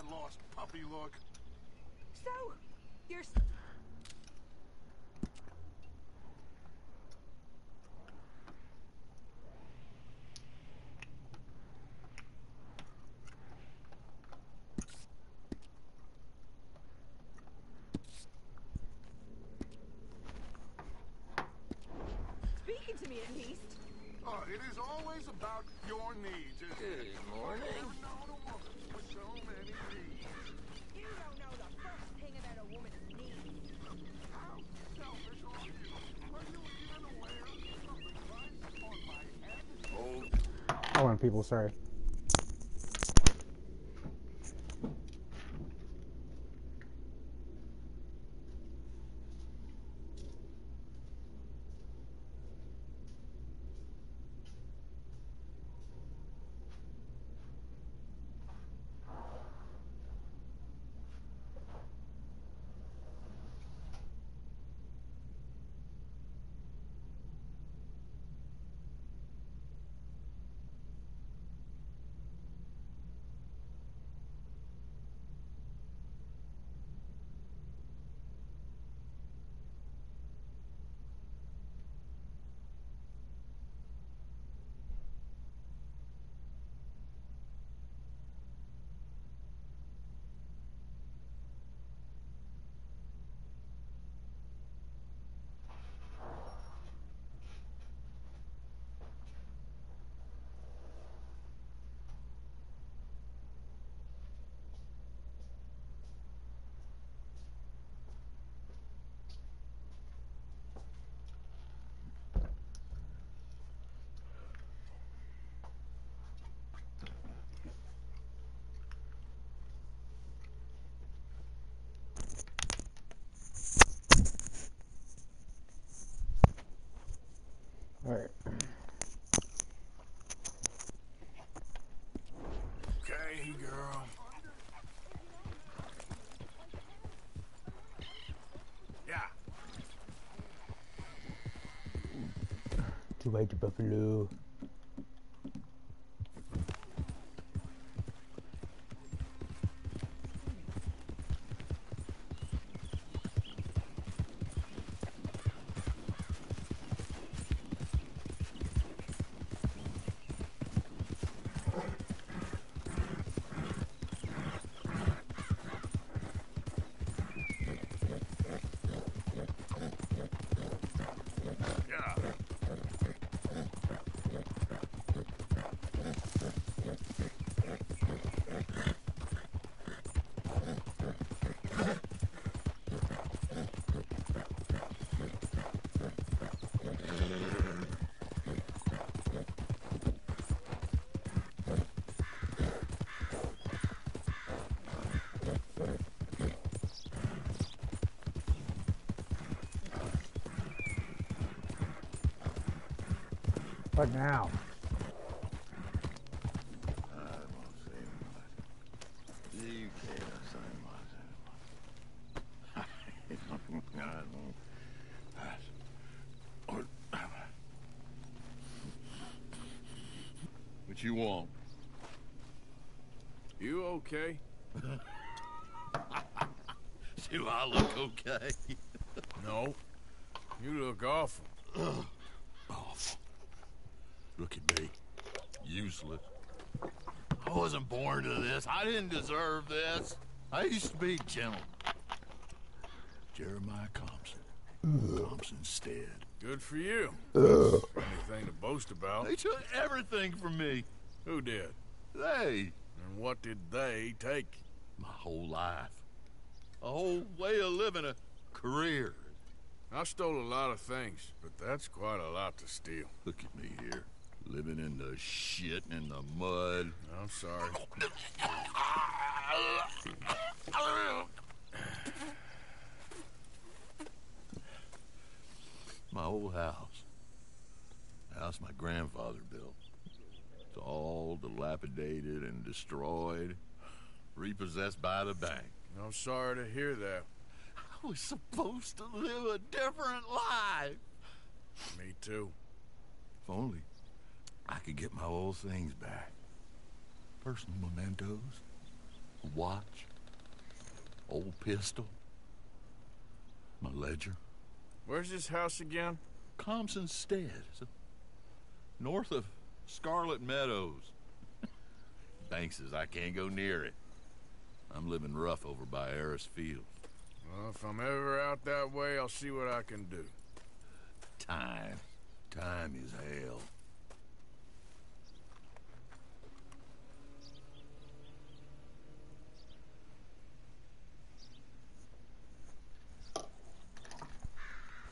that lost puppy look. So, you're... speaking to me at least. Oh, it is always about your needs, isn't it? Good morning. I've never known a woman with so many needs. You don't know the first thing about a woman's needs. How selfish are you? Are you even aware of the price on my head? Oh. I want people, sorry. Alright. Okay, girl. Yeah. To white buffalo. What now? I won't say much. You can't say much. I won't. What you want? You okay? Do I look okay? No. You look awful. Awful. Look at me. Useless. I wasn't born to this. I didn't deserve this. I used to be gentleman. Jeremiah Thompson's dead. Good for you. Anything to boast about. They took everything from me. Who did? They. And what did they take? My whole life. A whole way of living, a career. I stole a lot of things, but that's quite a lot to steal. Look at me here, living in the shit and the mud. I'm sorry. My old house. The house my grandfather built. It's all dilapidated and destroyed. Repossessed by the bank. I'm sorry to hear that. I was supposed to live a different life. Me too. If only I could get my old things back. Personal mementos. A watch, old pistol, my ledger. Where's this house again? Thompson's Stead, north of Scarlet Meadows. Bank says I can't go near it. I'm living rough over by Harris Field. Well, if I'm ever out that way, I'll see what I can do. Time. Time is hell.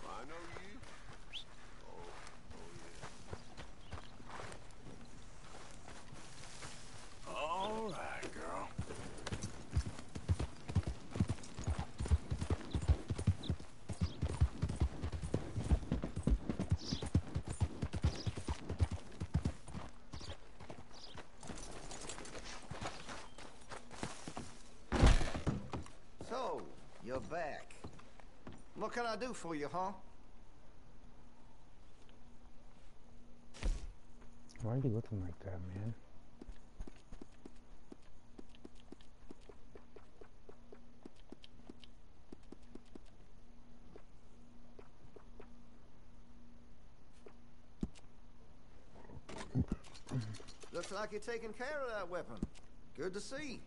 I know you. Oh, yeah. All right, girl. So, you're back. What can I do for you, huh? Why are you looking like that, man? Looks like you're taking care of that weapon. Good to see.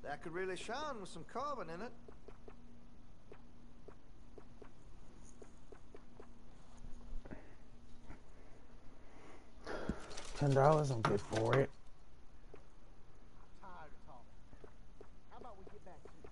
That could really shine with some carbon in it. $10, I'm good for it. Tired of talking. How about we get back to it?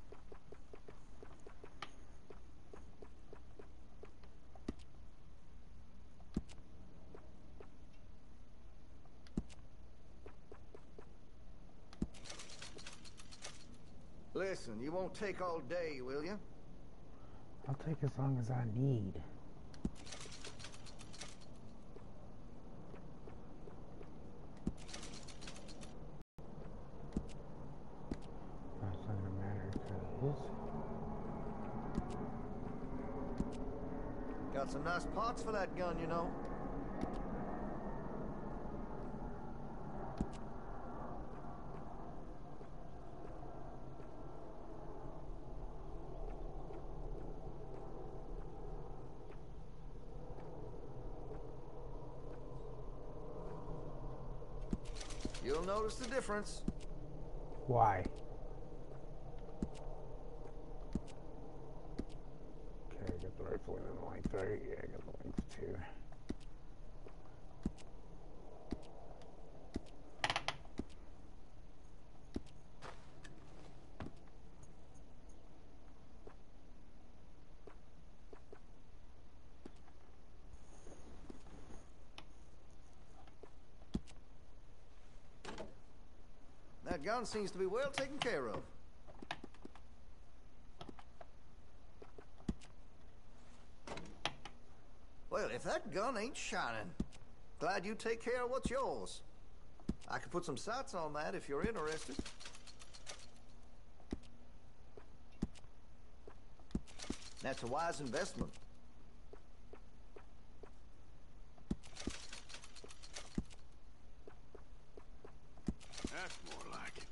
Listen, you won't take all day, will you? I'll take as long as I need. That's not gonna matter because Got some nice parts for that gun, you know. You'll notice the difference. why? Okay, I got the rifle and the length right. Yeah, I got the length too. That gun seems to be well taken care of. Well, if that gun ain't shining, glad you take care of what's yours. I could put some sights on that if you're interested. That's a wise investment. That's more like it.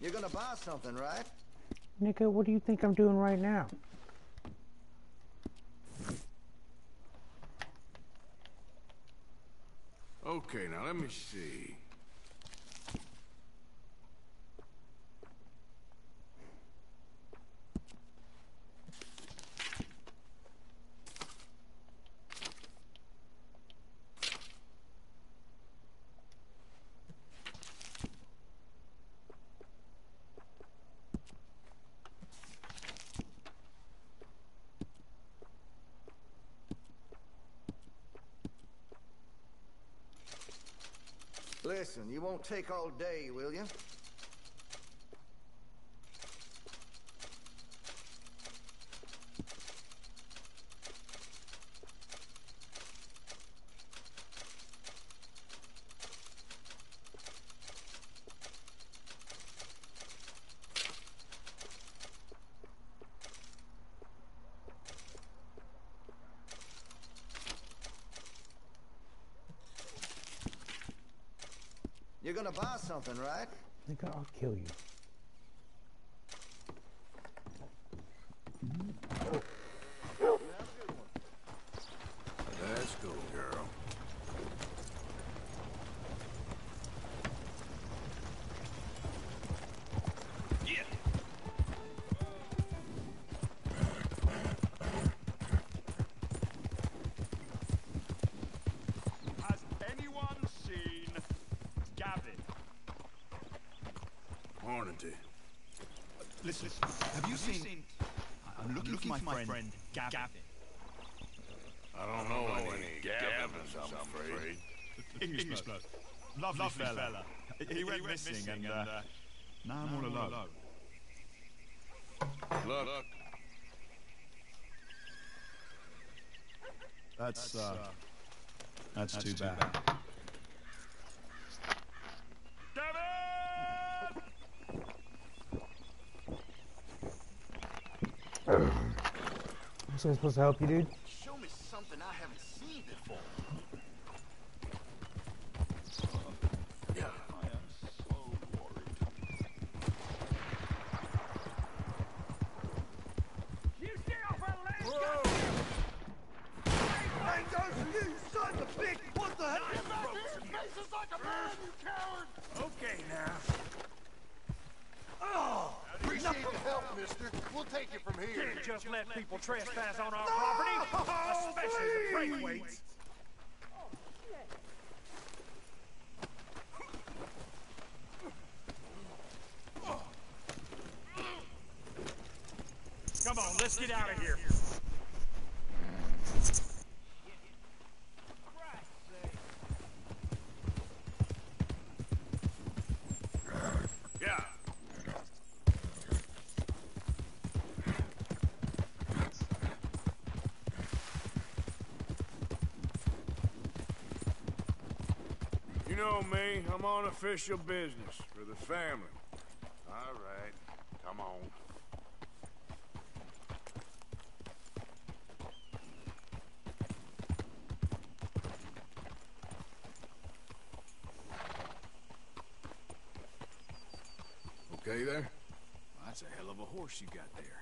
You're gonna buy something, right? Nigga, what do you think I'm doing right now? Okay, now let me see. Listen, you won't take all day, will you? You're gonna buy something, right? Nigga, I'll kill you. Let's go, girl. Yeah. Has anyone seen Gavin? Hornady. Listen, have you seen... I'm looking for my friend Gavin. I don't know any Gavins, I'm afraid. English bloke. Lovely fella. He went missing and now I'm all alone. Look. That's too bad. Gavin! So I'm supposed to help you, dude? Show me something I haven't seen before. Yeah, I am so worried. You get off our land! Whoa! Hey, don't you son of a bitch! What the hell? Get back here! Faces like a man, you coward! Okay, now. Oh! Appreciate the help, mister. We'll take you from here. Can't just let people trespass on our property, especially the Braithwaites. Come on, let's get out of here. Yeah. You know me, I'm on official business for the family. All right. Come on. Okay there? That's a hell of a horse you got there.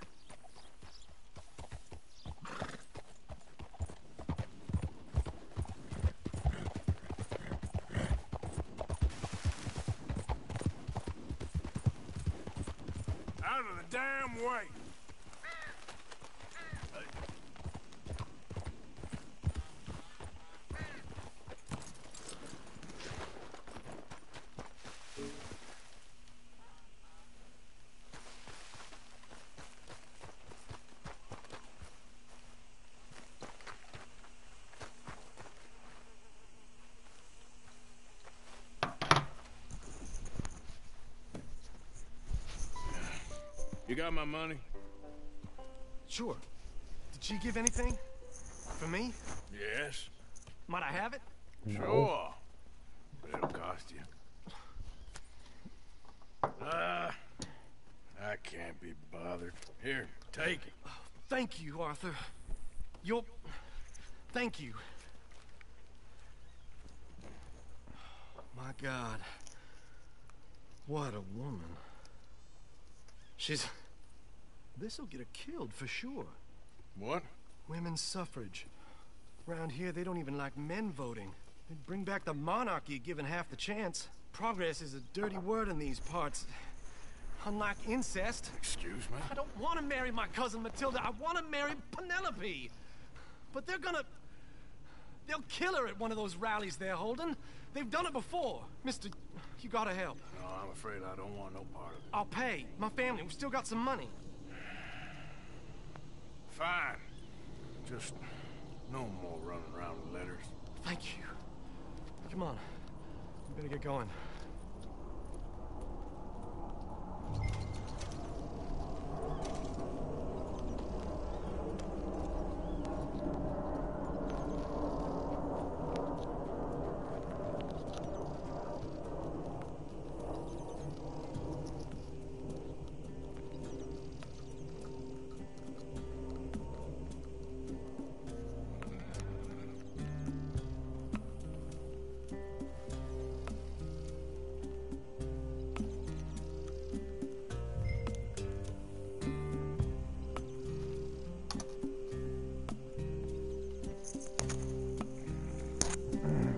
Out of the damn way! You got my money? Sure. Did she give anything? For me? Yes. Might I have it? Sure. But it'll cost you. I can't be bothered. Here, take it. Thank you, Arthur. Thank you. My God. What a woman. This'll get her killed for sure. What? Women's suffrage. Around here, they don't even like men voting. They'd bring back the monarchy given half the chance. Progress is a dirty word in these parts. Unlike incest. Excuse me? I don't want to marry my cousin Matilda. I want to marry Penelope. But they'll kill her at one of those rallies they're holding. They've done it before. Mister, you gotta help. No, I'm afraid I don't want no part of it. I'll pay. My family, we still got some money. Fine. Just no more running around with letters. Thank you. Come on. Better get going.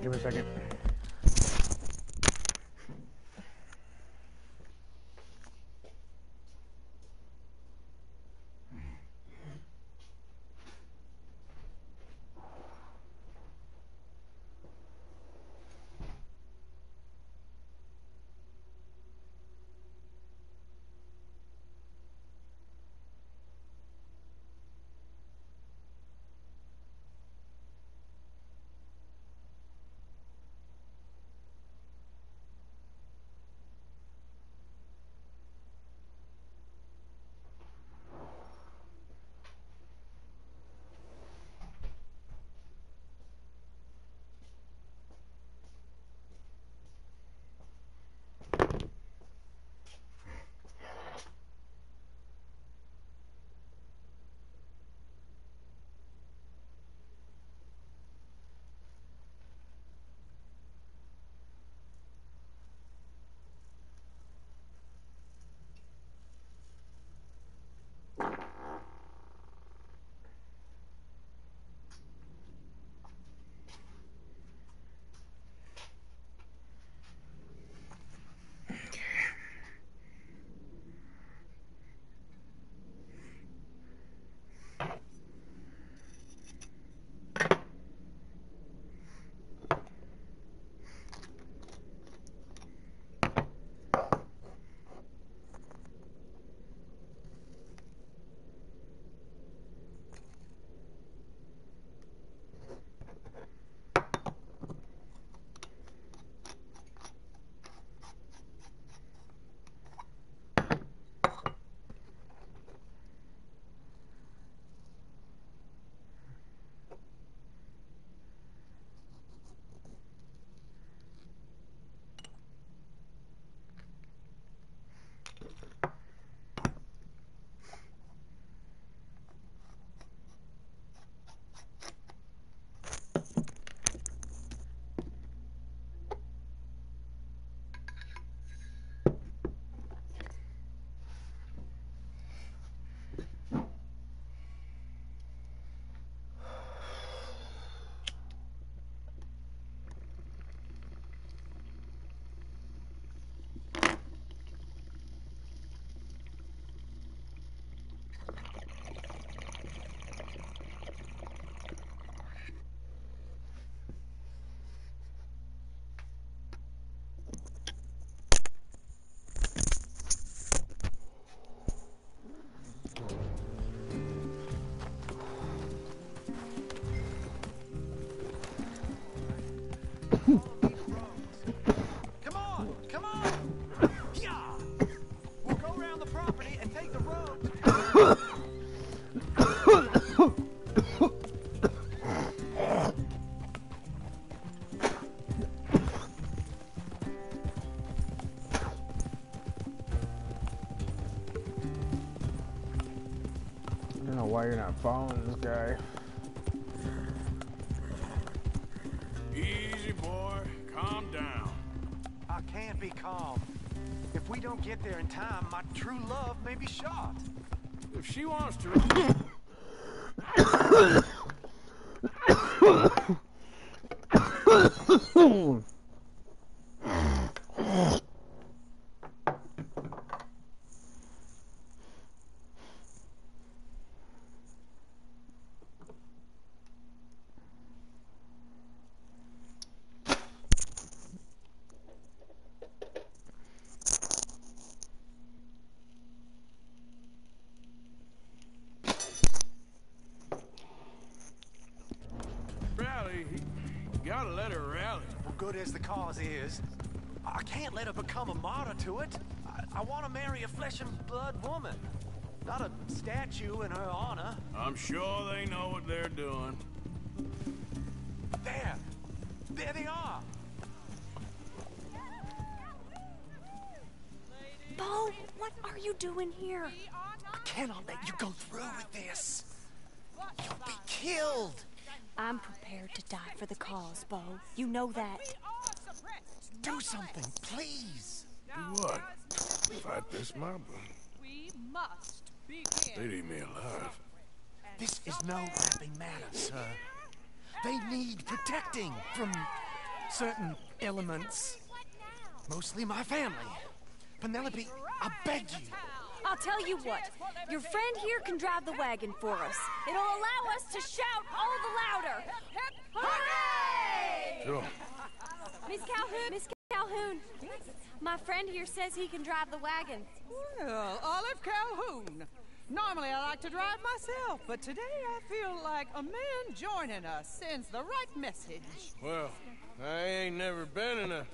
Give me a second. I don't know why you're not following this guy. Easy, boy. Calm down. I can't be calm. If we don't get there in time, my true love may be shot. If she wants to... Rally, you gotta let her rally. good as the cause is, I can't let her become a martyr to it. I want to marry a flesh and blood woman, not a statue in her honor. I'm sure they know what they're doing. There they are. Bo, what are you doing here? I cannot let you go through with this. You'll be killed. I'm prepared to die for the cause, Bo. You know that. Do something, please. Do what? Fight this mob? We must begin. They'd eat me alive. This is no laughing matter, sir. They need protecting from certain elements. Mostly my family. Penelope, I beg you. I'll tell you what. Your friend here can drive the wagon for us. It'll allow us to shout all the louder. Hooray! Sure. Miss Calhoun. My friend here says he can drive the wagon. Well, Olive Calhoun. Normally I like to drive myself, but today I feel like a man joining us sends the right message. Well, I ain't never been in a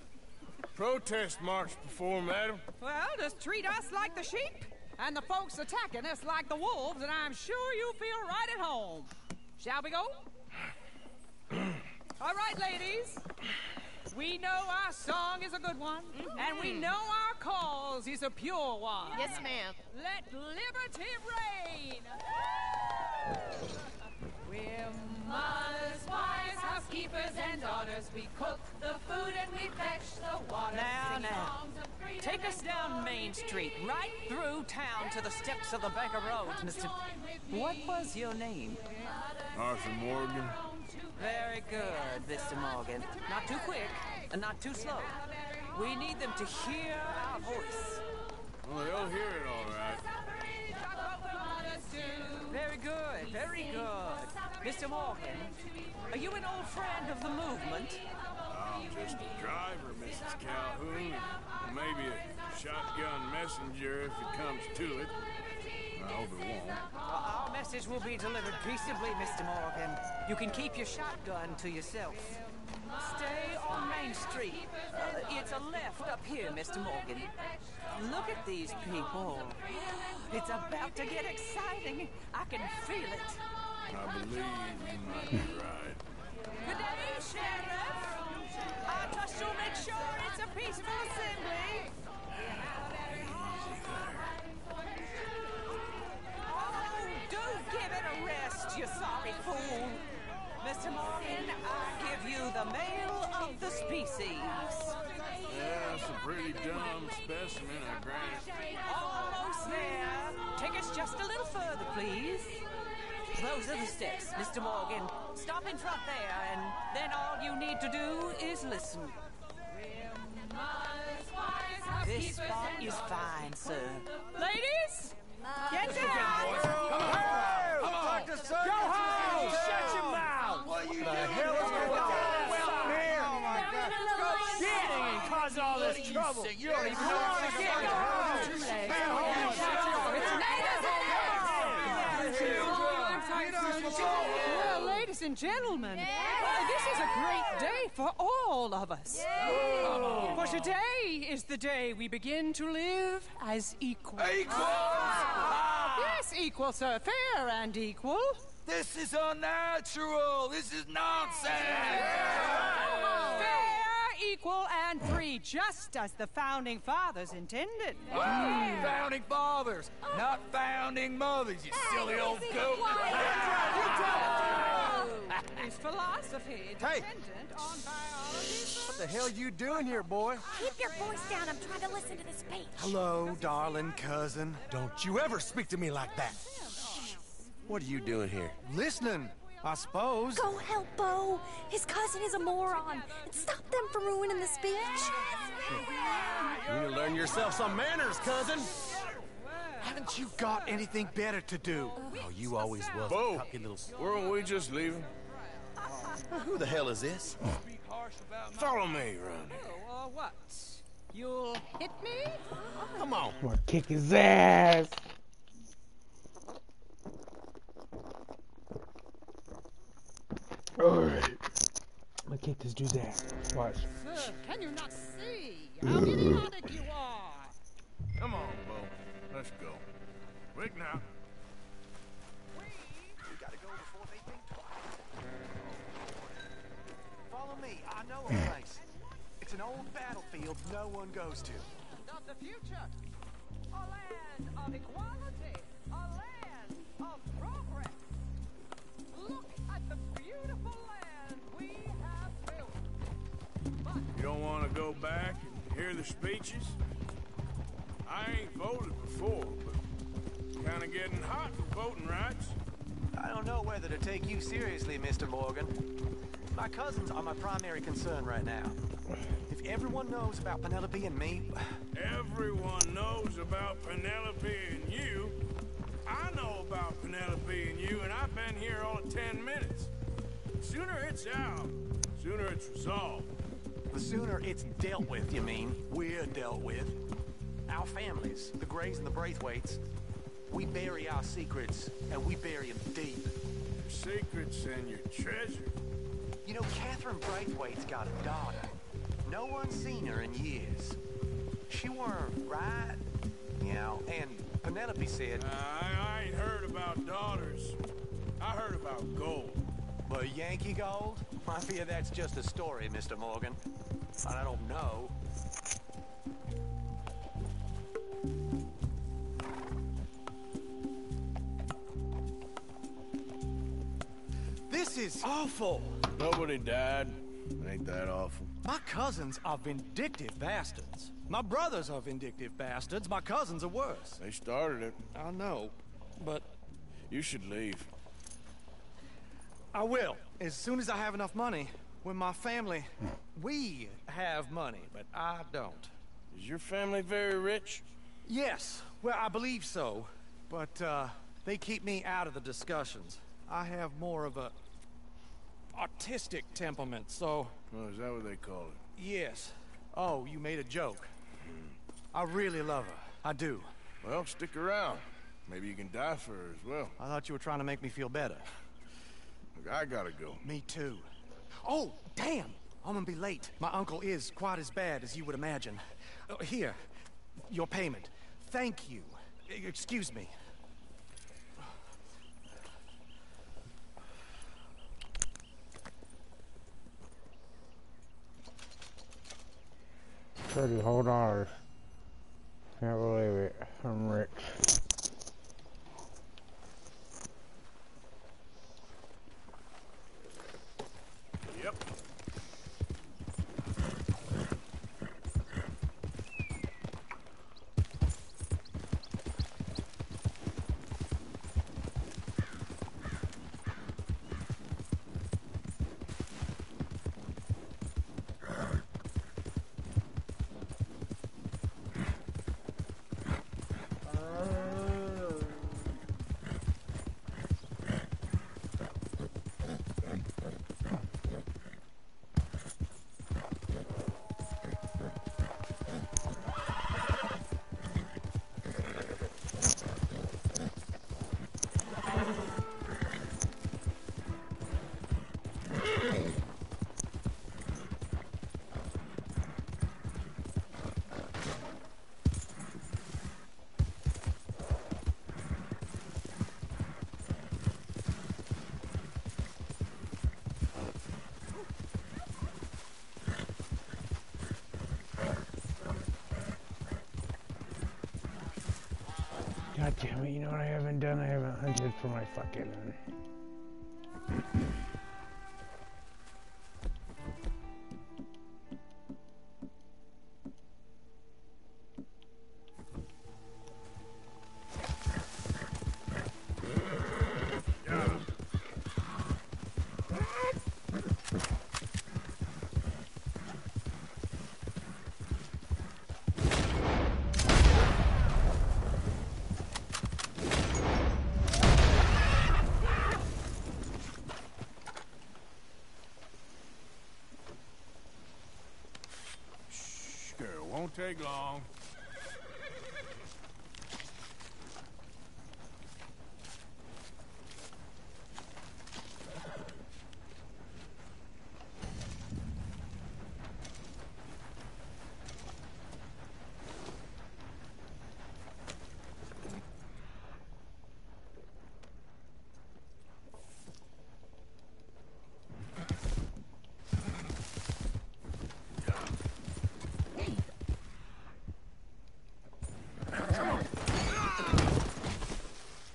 protest march before, madam. Well, just treat us like the sheep, and the folks attacking us like the wolves, and I'm sure you feel right at home. Shall we go? All right, ladies. We know our song is a good one, and we know our cause is a pure one. Yes, ma'am. Let liberty reign. We're mothers, wives, housekeepers, and daughters. We cook the food and we fetch the water. Now. Take us down Main Street, right through town to the steps of the Banker Road, Mr. What was your name? Arthur Morgan. Very good, Mr. Morgan. Not too quick, and not too slow. We need them to hear our voice. Well, they'll hear it all right. Very good, very good. Mr. Morgan, are you an old friend of the movement? I'm just a driver, Mrs. Calhoun. Maybe a shotgun messenger if it comes to it. I hope it won't. Our message will be delivered peaceably, Mr. Morgan. You can keep your shotgun to yourself. Stay on Main Street. It's a left up here, Mr. Morgan. Look at these people. It's about to get exciting. I can feel it. I believe you might be right. Good day, Sheriff. I trust you'll make sure it's a peaceful assembly. Oh, do give it a rest, you sorry fool. Mr. Morgan, I give you the male of the species. Yeah, that's a pretty dumb specimen, I grant. Almost there. Take us just a little further, please. Those are the steps, Mr. Morgan. Stop in front there, and then all you need to do is listen. This spot is fine, sir. Ladies, get down! Come on! Go home! Shut your mouth! What are you doing? The hell is going on here? Oh my God! Go shit and cause all this trouble. You don't even know what to get. Go Well, ladies and gentlemen, this is a great day for all of us. For today is the day we begin to live as equals. Equals? Yes, equal, sir. Fair and equal. This is unnatural. This is nonsense. Fair, equal, and free, just as the Founding Fathers intended. Founding fathers, not founding mothers, you silly old goat. Is philosophy dependent on biology? What the hell you doing here, boy? Keep your voice down. I'm trying to listen to the speech. Hello, darling cousin. Don't you ever speak to me like that. What are you doing here? Listening, I suppose. Go help Bo. His cousin is a moron. And stop them from ruining the speech. You need to learn yourself some manners, cousin. Haven't you got anything better to do? Oh, you always was Bo, a cocky little... weren't we just leaving? Who the hell is this? Follow me around here. What? You'll hit me? Come on. I'm gonna kick his ass. Alright. I'm gonna kick this do that. Watch. Sir, can you not see how idiotic you are? Come on, Bo. Let's go. Quick now. We gotta go before they think twice. Follow me. I know a place. It's an old battlefield no one goes to. Of the future. A land of equality. A land of progress. Look at the beautiful land we have built. But You don't want to go back and hear the speeches? I ain't voted before, but kind of getting hot for voting rights. I don't know whether to take you seriously, Mr. Morgan. My cousins are my primary concern right now. If everyone knows about Penelope and me... Everyone knows about Penelope and you. I know about Penelope and you, and I've been here all of 10 minutes. Sooner it's out, sooner it's resolved. The sooner it's dealt with, you mean? We're dealt with. Our families, the Grays and the Braithwaites, we bury our secrets, and we bury them deep. Your secrets and your treasure. You know, Catherine Braithwaite's got a daughter. No one's seen her in years. She weren't right, you know, and Penelope said... I ain't heard about daughters. I heard about gold. But Yankee gold? I fear that's just a story, Mr. Morgan. And I don't know. This is awful. Nobody died. It ain't that awful. My cousins are vindictive bastards. My brothers are vindictive bastards. My cousins are worse. They started it. I know, but... You should leave. I will, as soon as I have enough money. When my family... We have money, but I don't. Is your family very rich? Yes, well, I believe so. But, they keep me out of the discussions. I have more of a... artistic temperament, so... Oh, is that what they call it? Yes. Oh, you made a joke. I really love her. I do. Well, stick around. Maybe you can die for her as well. I thought you were trying to make me feel better. Look, I gotta go. Me too. Oh, damn! I'm gonna be late. My uncle is quite as bad as you would imagine. Here, your payment. Thank you. Excuse me. $30 whole dollars. Can't believe it. I'm rich. Yep. God damn it, you know what I haven't done? I haven't hunted for my fucking... Won't take long.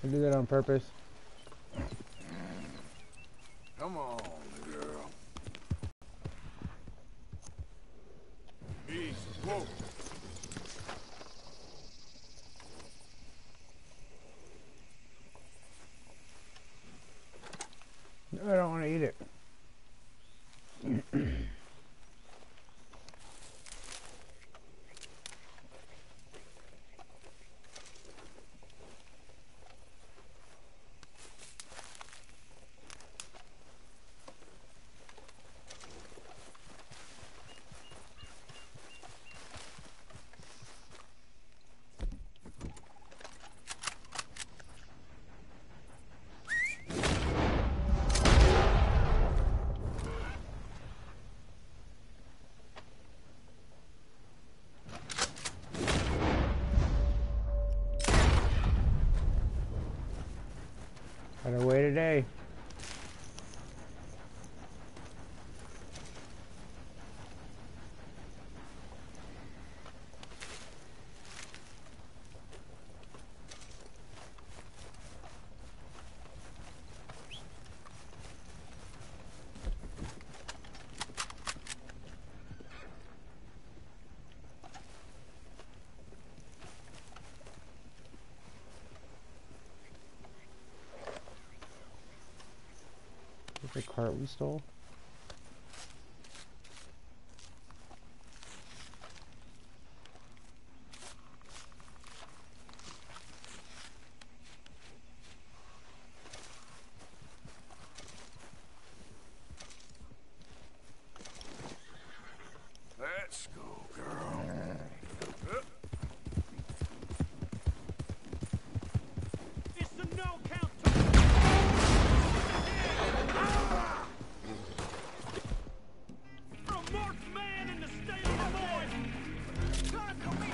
I did that on purpose. Come on, girl. Easy. Whoa. No, I don't want to eat it. Got away today. The cart we stole. Let's go, girl. It's the no count. A marked man in the state of Illinois. Gonna come in.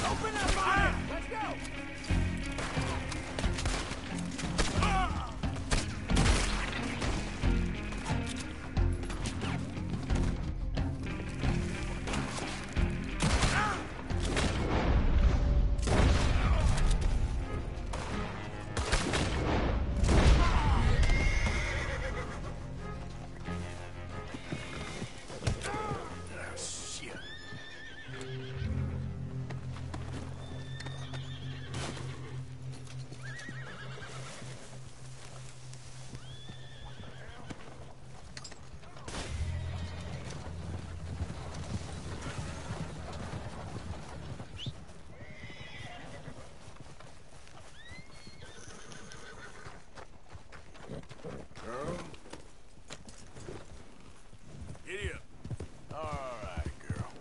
Open up, man! Let's go! Giddy up. All right, girl.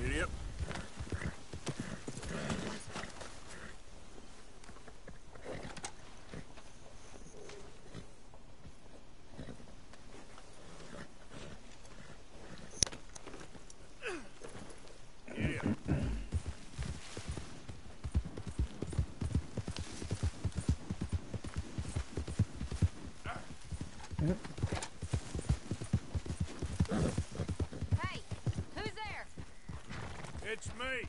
Giddy up. Hey, who's there? It's me.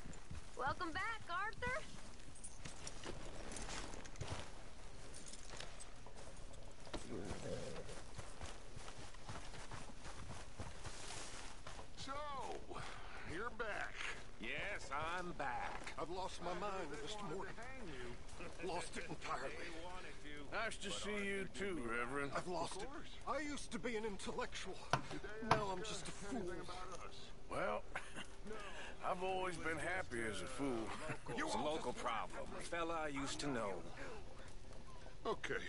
Welcome back, Arthur. So, you're back. Yes, I'm back. I've lost my mind this morning. Lost it entirely. Nice to see you too, Reverend. I've lost it. I used to be an intellectual. Now I'm just a fool. Well, I've always been happy as a fool. It's a local problem. A fella I used to know. Okay.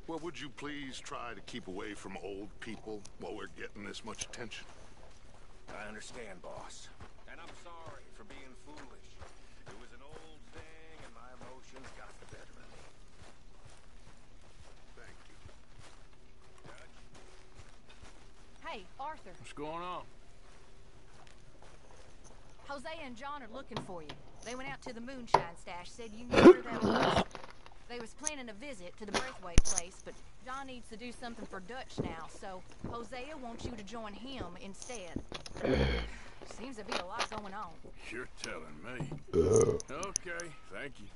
Well, would you please try to keep away from old people while we're getting this much attention? I understand, boss. And I'm sorry for being foolish. It Arthur. What's going on? Jose and John are looking for you. They went out to the moonshine stash, said you knew where that was. They was planning a visit to the Braithwaite place, but John needs to do something for Dutch now, so Hosea wants you to join him instead. Seems to be a lot going on. You're telling me. Okay, thank you.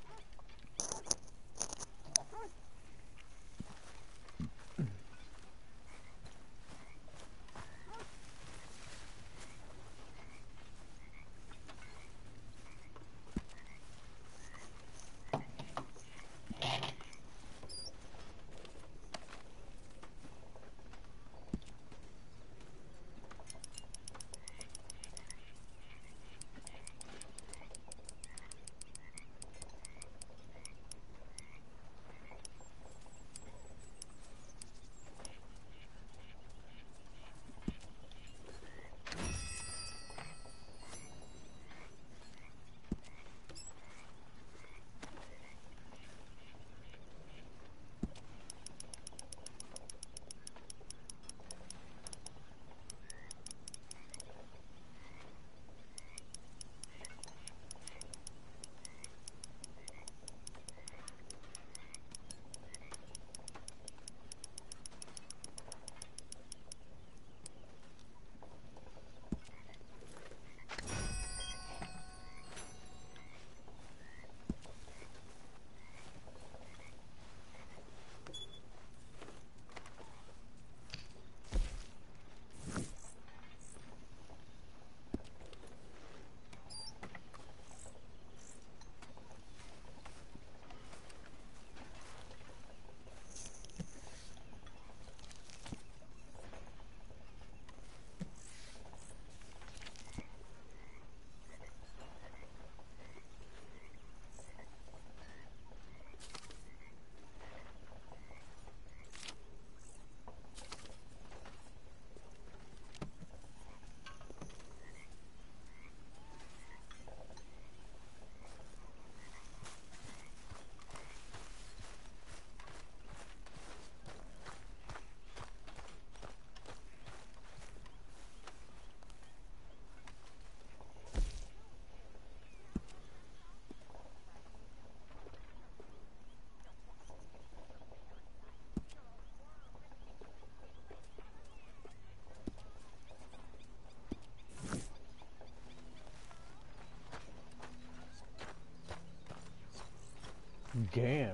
Damn.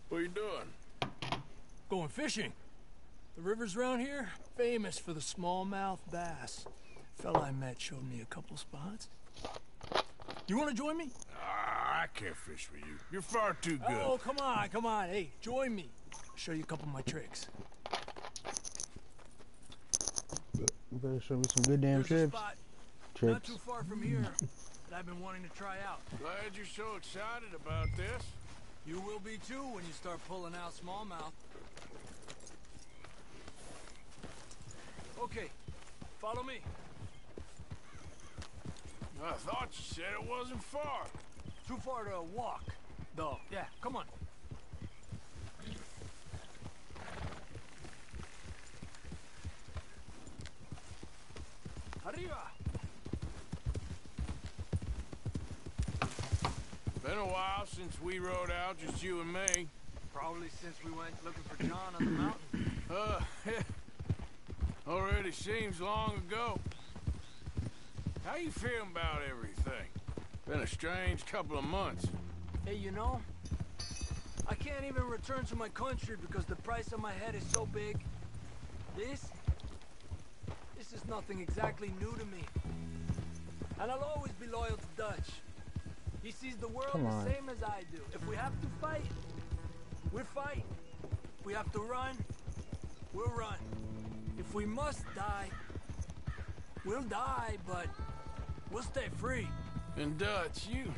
What are you doing? Going fishing. The rivers around here, famous for the smallmouth bass. Fella I met showed me a couple spots. You want to join me? I can't fish with you. You're far too good. Oh, come on, come on. Hey, join me. I'll show you a couple of my tricks. You better show me some good damn There's a trips. spot not too far from here that I've been wanting to try out. Glad you're so excited about this. You will be too when you start pulling out smallmouth. Okay, follow me. I thought you said it wasn't far. Too far to walk, though. Yeah, come on. Arriba. Been a while since we rode out, just you and me. Probably since we went looking for John on the mountain. Already seems long ago. How you feeling about everything? Been a strange couple of months. Hey, you know, I can't even return to my country because the price on my head is so big. This is nothing exactly new to me. And I'll always be loyal to Dutch. He sees the world the same as I do. If we have to fight, we'll fight. If we have to run, we'll run. If we must die, we'll die, but we'll stay free. And Dutch, you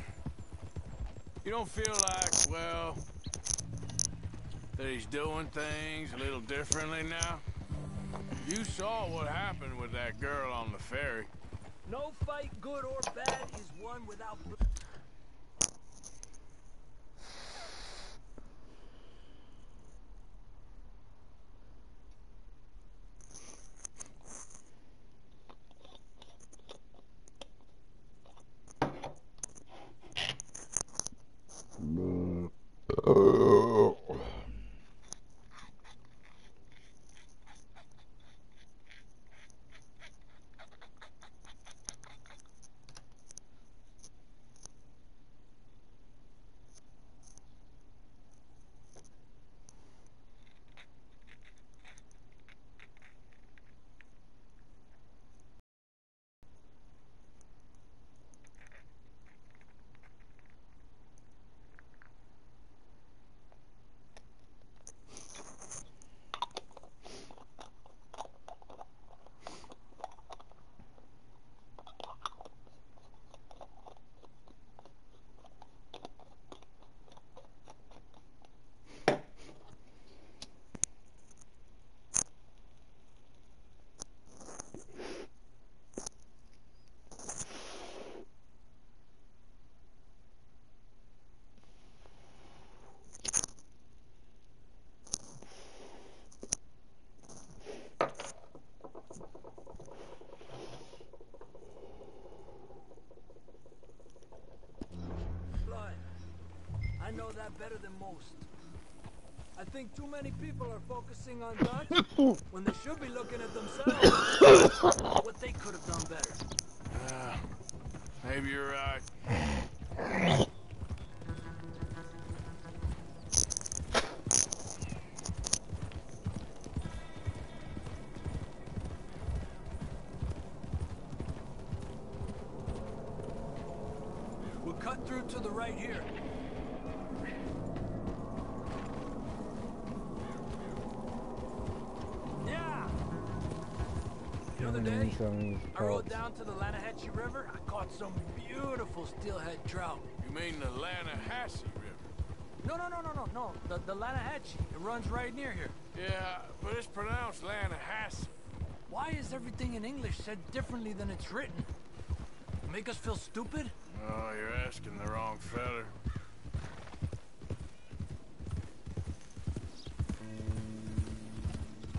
don't feel like, well, that he's doing things a little differently now? You saw what happened with that girl on the ferry. No fight, good or bad, is one without blood. I know that better than most. I think too many people are focusing on Dutch when they should be looking at themselves. What they could have done better. Maybe you're right. We'll cut through to the right here. Yeah! The other day, I rode down to the Lanahatchee River. I caught some beautiful steelhead trout. You mean the Lanahatchee River? No. The Lanahatchee. It runs right near here. Yeah, but it's pronounced Lanahatchee. Why is everything in English said differently than it's written? Make us feel stupid? Oh, you're asking the wrong feller.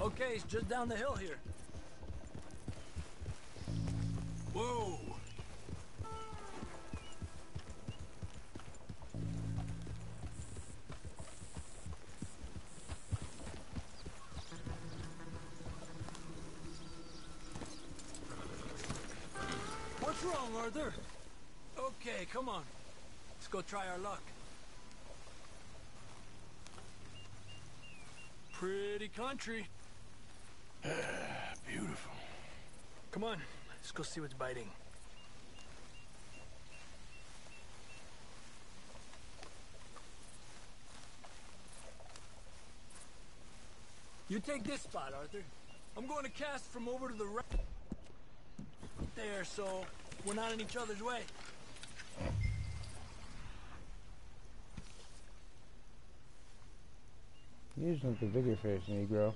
Okay, it's just down the hill here. Whoa! What's wrong, Arthur? Okay, come on. Let's go try our luck. Pretty country. Beautiful. Come on, let's go see what's biting. You take this spot, Arthur. I'm going to cast from over to the right there, so we're not in each other's way. You just want the bigger fish, Negro.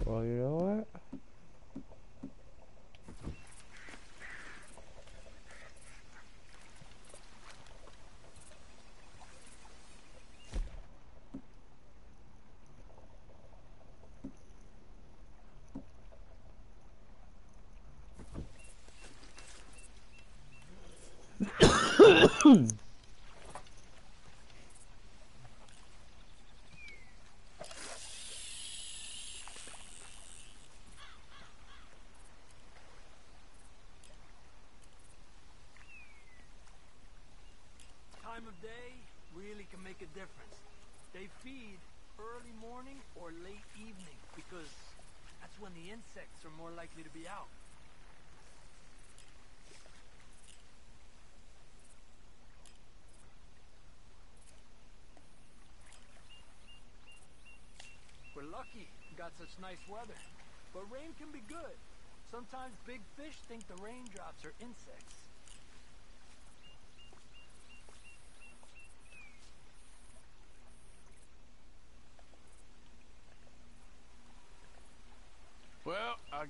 Well, you know what? Time of day really can make a difference. They feed early morning or late evening because that's when the insects are more likely to be out. We're lucky we got such nice weather, but rain can be good. Sometimes big fish think the raindrops are insects.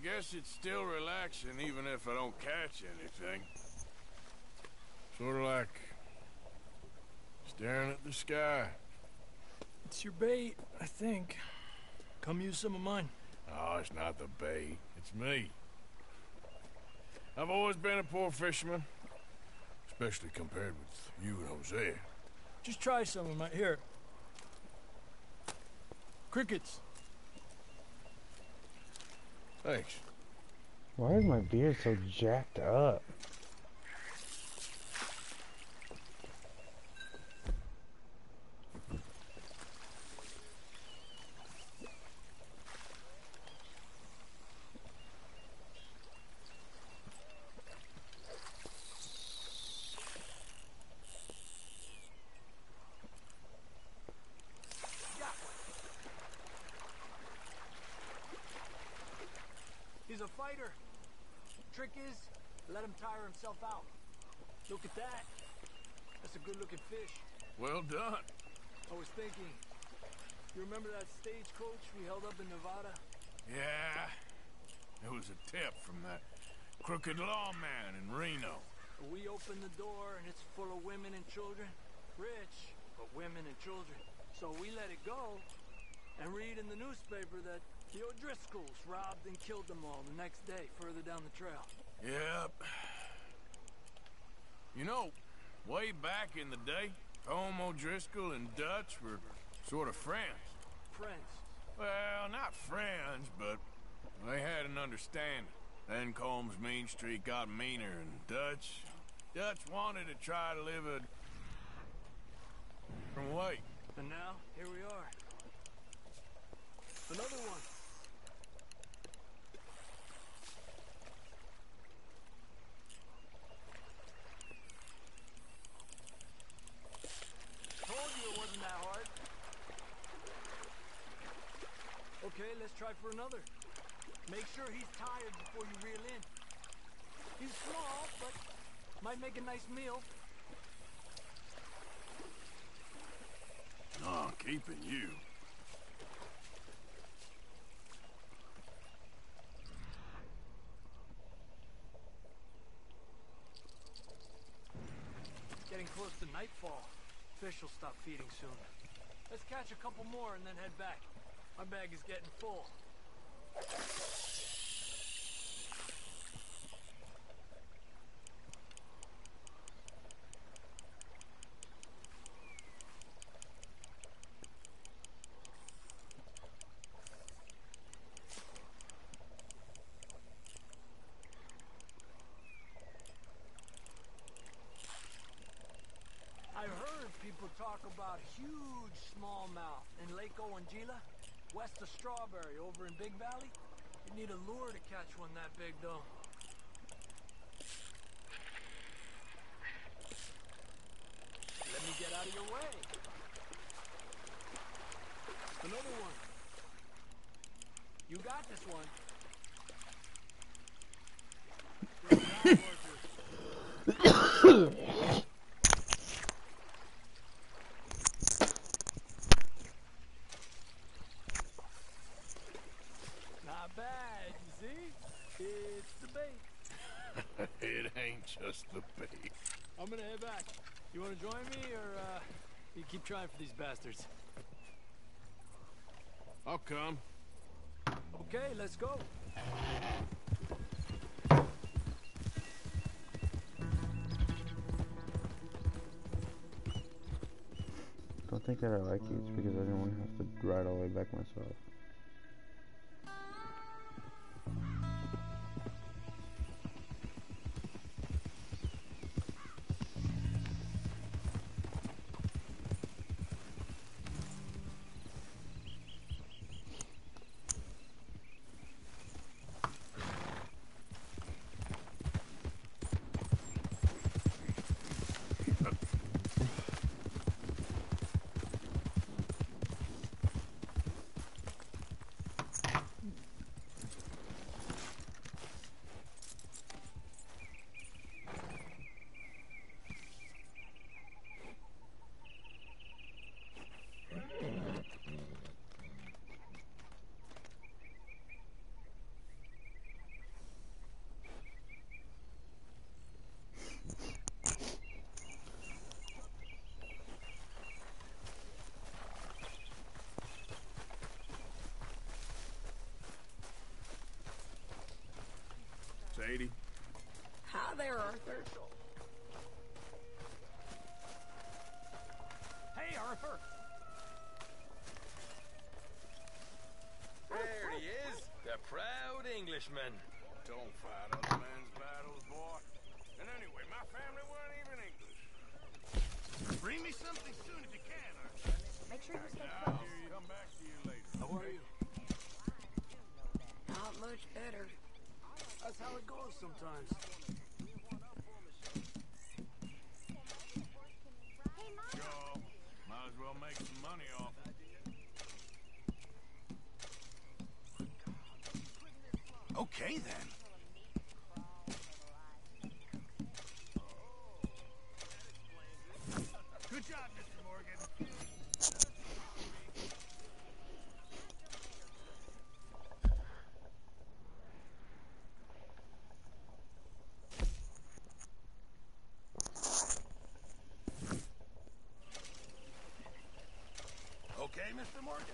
guess it's still relaxing even if I don't catch anything. Sort of like staring at the sky. It's your bait, I think. Come use some of mine. Oh, it's not the bait. It's me. I've always been a poor fisherman. Especially compared with you and Hosea. Just try some of my... Here. Crickets. Thanks. Why is my beard so jacked up? He's a fighter. Trick is, let him tire himself out. Look at that. That's a good-looking fish. Well done. I was thinking, you remember that stagecoach we held up in Nevada? Yeah. It was a tip from that crooked lawman in Reno. We opened the door and it's full of women and children. Rich, but women and children. So we let it go and read in the newspaper that the O'Driscolls robbed and killed them all the next day, further down the trail. Yep. You know, way back in the day, Tom O'Driscoll and Dutch were sort of friends. Friends? Well, not friends, but they had an understanding. Then Combs' mean streak got meaner, and Dutch wanted to try to live a different way. And now, here we are. Another one. Told you it wasn't that hard. Okay, let's try for another. Make sure he's tired before you reel in. He's small, but might make a nice meal. Oh, I'm keeping you. Getting close to nightfall. Fish will stop feeding soon. Let's catch a couple more and then head back. My bag is getting full. I heard people talk about huge smallmouth in Lake Owanjila, west of Strawberry, over in Big Valley. You need a lure to catch one that big, though. Let me get out of your way. Another one. You got this one. Not bad, you see? It's the bait. It ain't just the bait. I'm gonna head back. You wanna join me, or, you keep trying for these bastards? I'll come. Okay, let's go. Don't think that I like you. It's because I didn't want to have to ride all the way back myself. lady. Hi there, Arthur. Hey, Arthur. There he is, the proud Englishman. Don't fight other men's battles, boy. And anyway, my family weren't even English. Bring me something soon if you can, Arthur. Make sure you stay I'll close. come back to you later. How are you? Not much better. That's how it goes sometimes. Sure. Might as well make some money off it. Okay, then. Good job, Mr. Morgan. Okay, Mr. Morgan.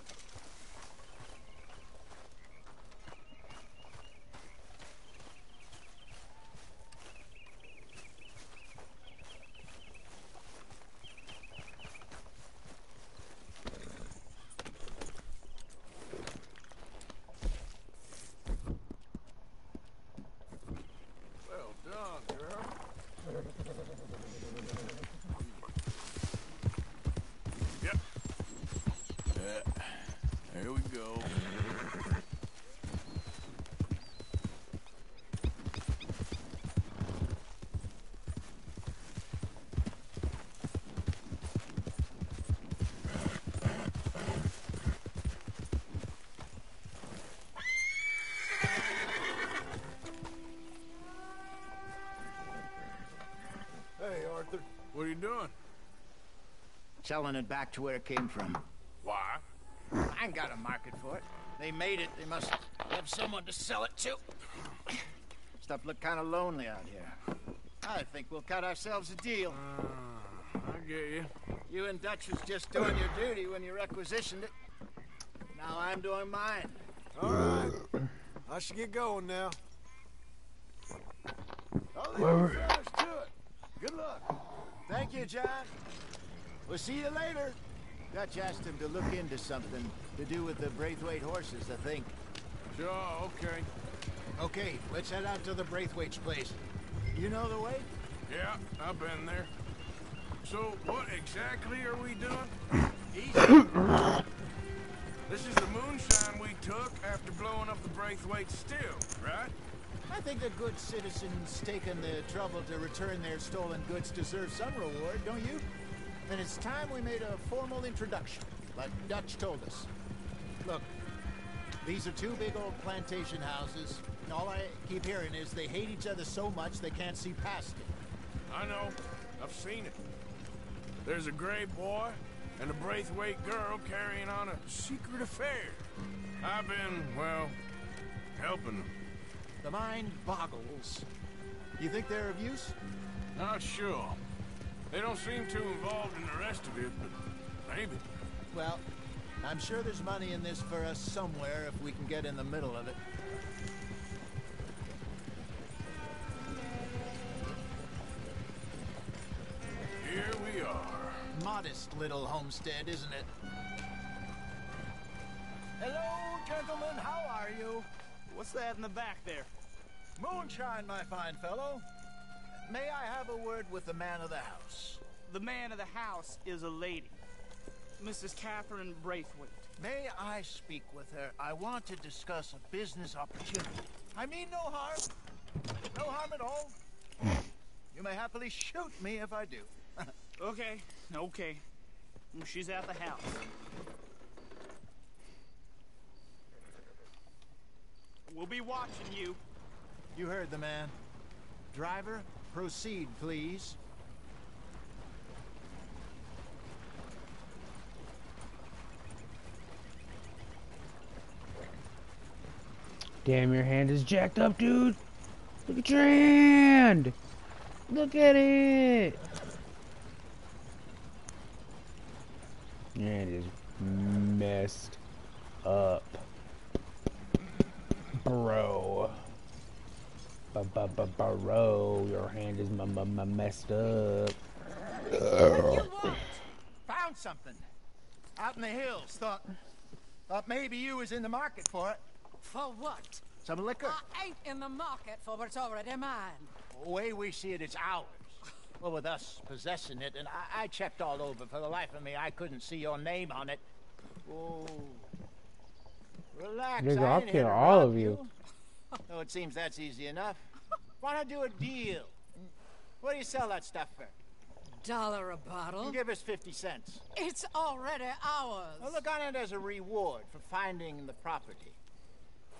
Well done, girl. Yep. There we go. Hey, Arthur. What are you doing? Selling it back to where it came from. Why? I ain't got a market for it. They made it. They must have someone to sell it to. Stuff look kind of lonely out here. I think we'll cut ourselves a deal. I get you. You and Dutch was just doing your duty when you requisitioned it. Now I'm doing mine. All right. I should get going now. I'll leave Where- you fellas to it. Good luck. Thank you, John. We'll see you later. Dutch asked him to look into something to do with the Braithwaite horses, I think. Sure, okay. Okay, let's head out to the Braithwaite's place. You know the way? Yeah, I've been there. So, what exactly are we doing? Easy. This is the moonshine we took after blowing up the Braithwaite still, right? I think a good citizen's taken the trouble to return their stolen goods deserves some reward, don't you? And it's time we made a formal introduction, like Dutch told us. Look, these are two big old plantation houses, and all I keep hearing is they hate each other so much they can't see past it. I know. I've seen it. There's a gray boy and a Braithwaite girl carrying on a secret affair. I've been, well, helping them. The mind boggles. You think they're of use? Not sure. They don't seem too involved in the rest of it, but maybe. Well, I'm sure there's money in this for us somewhere if we can get in the middle of it. Here we are. Modest little homestead, isn't it? Hello, gentlemen. How are you? What's that in the back there? Moonshine, my fine fellow. May I have a word with the man of the house? The man of the house is a lady. Mrs. Catherine Braithwaite. May I speak with her? I want to discuss a business opportunity. I mean no harm. No harm at all. You may happily shoot me if I do. Okay, okay. She's at the house. We'll be watching you. You heard the man. Driver, proceed, please. Damn, your hand is jacked up, dude. Look at your hand. Look at it. Your hand is messed up. Bro. Bro, your hand is messed up. What do you want? Found something. Out in the hills. Thought maybe you was in the market for it. For what? Some liquor. I ain't in the market for what's already mine. The way we see it, it's ours. Well, with us possessing it, and I checked all over. For the life of me, I couldn't see your name on it. Oh. Relax, Nigga, I I'll ain't here kill to all rob of you. No, it seems that's easy enough. Why not do a deal? What do you sell that stuff for? $1 a bottle? Give us 50 cents. It's already ours. Well, look on it as a reward for finding the property.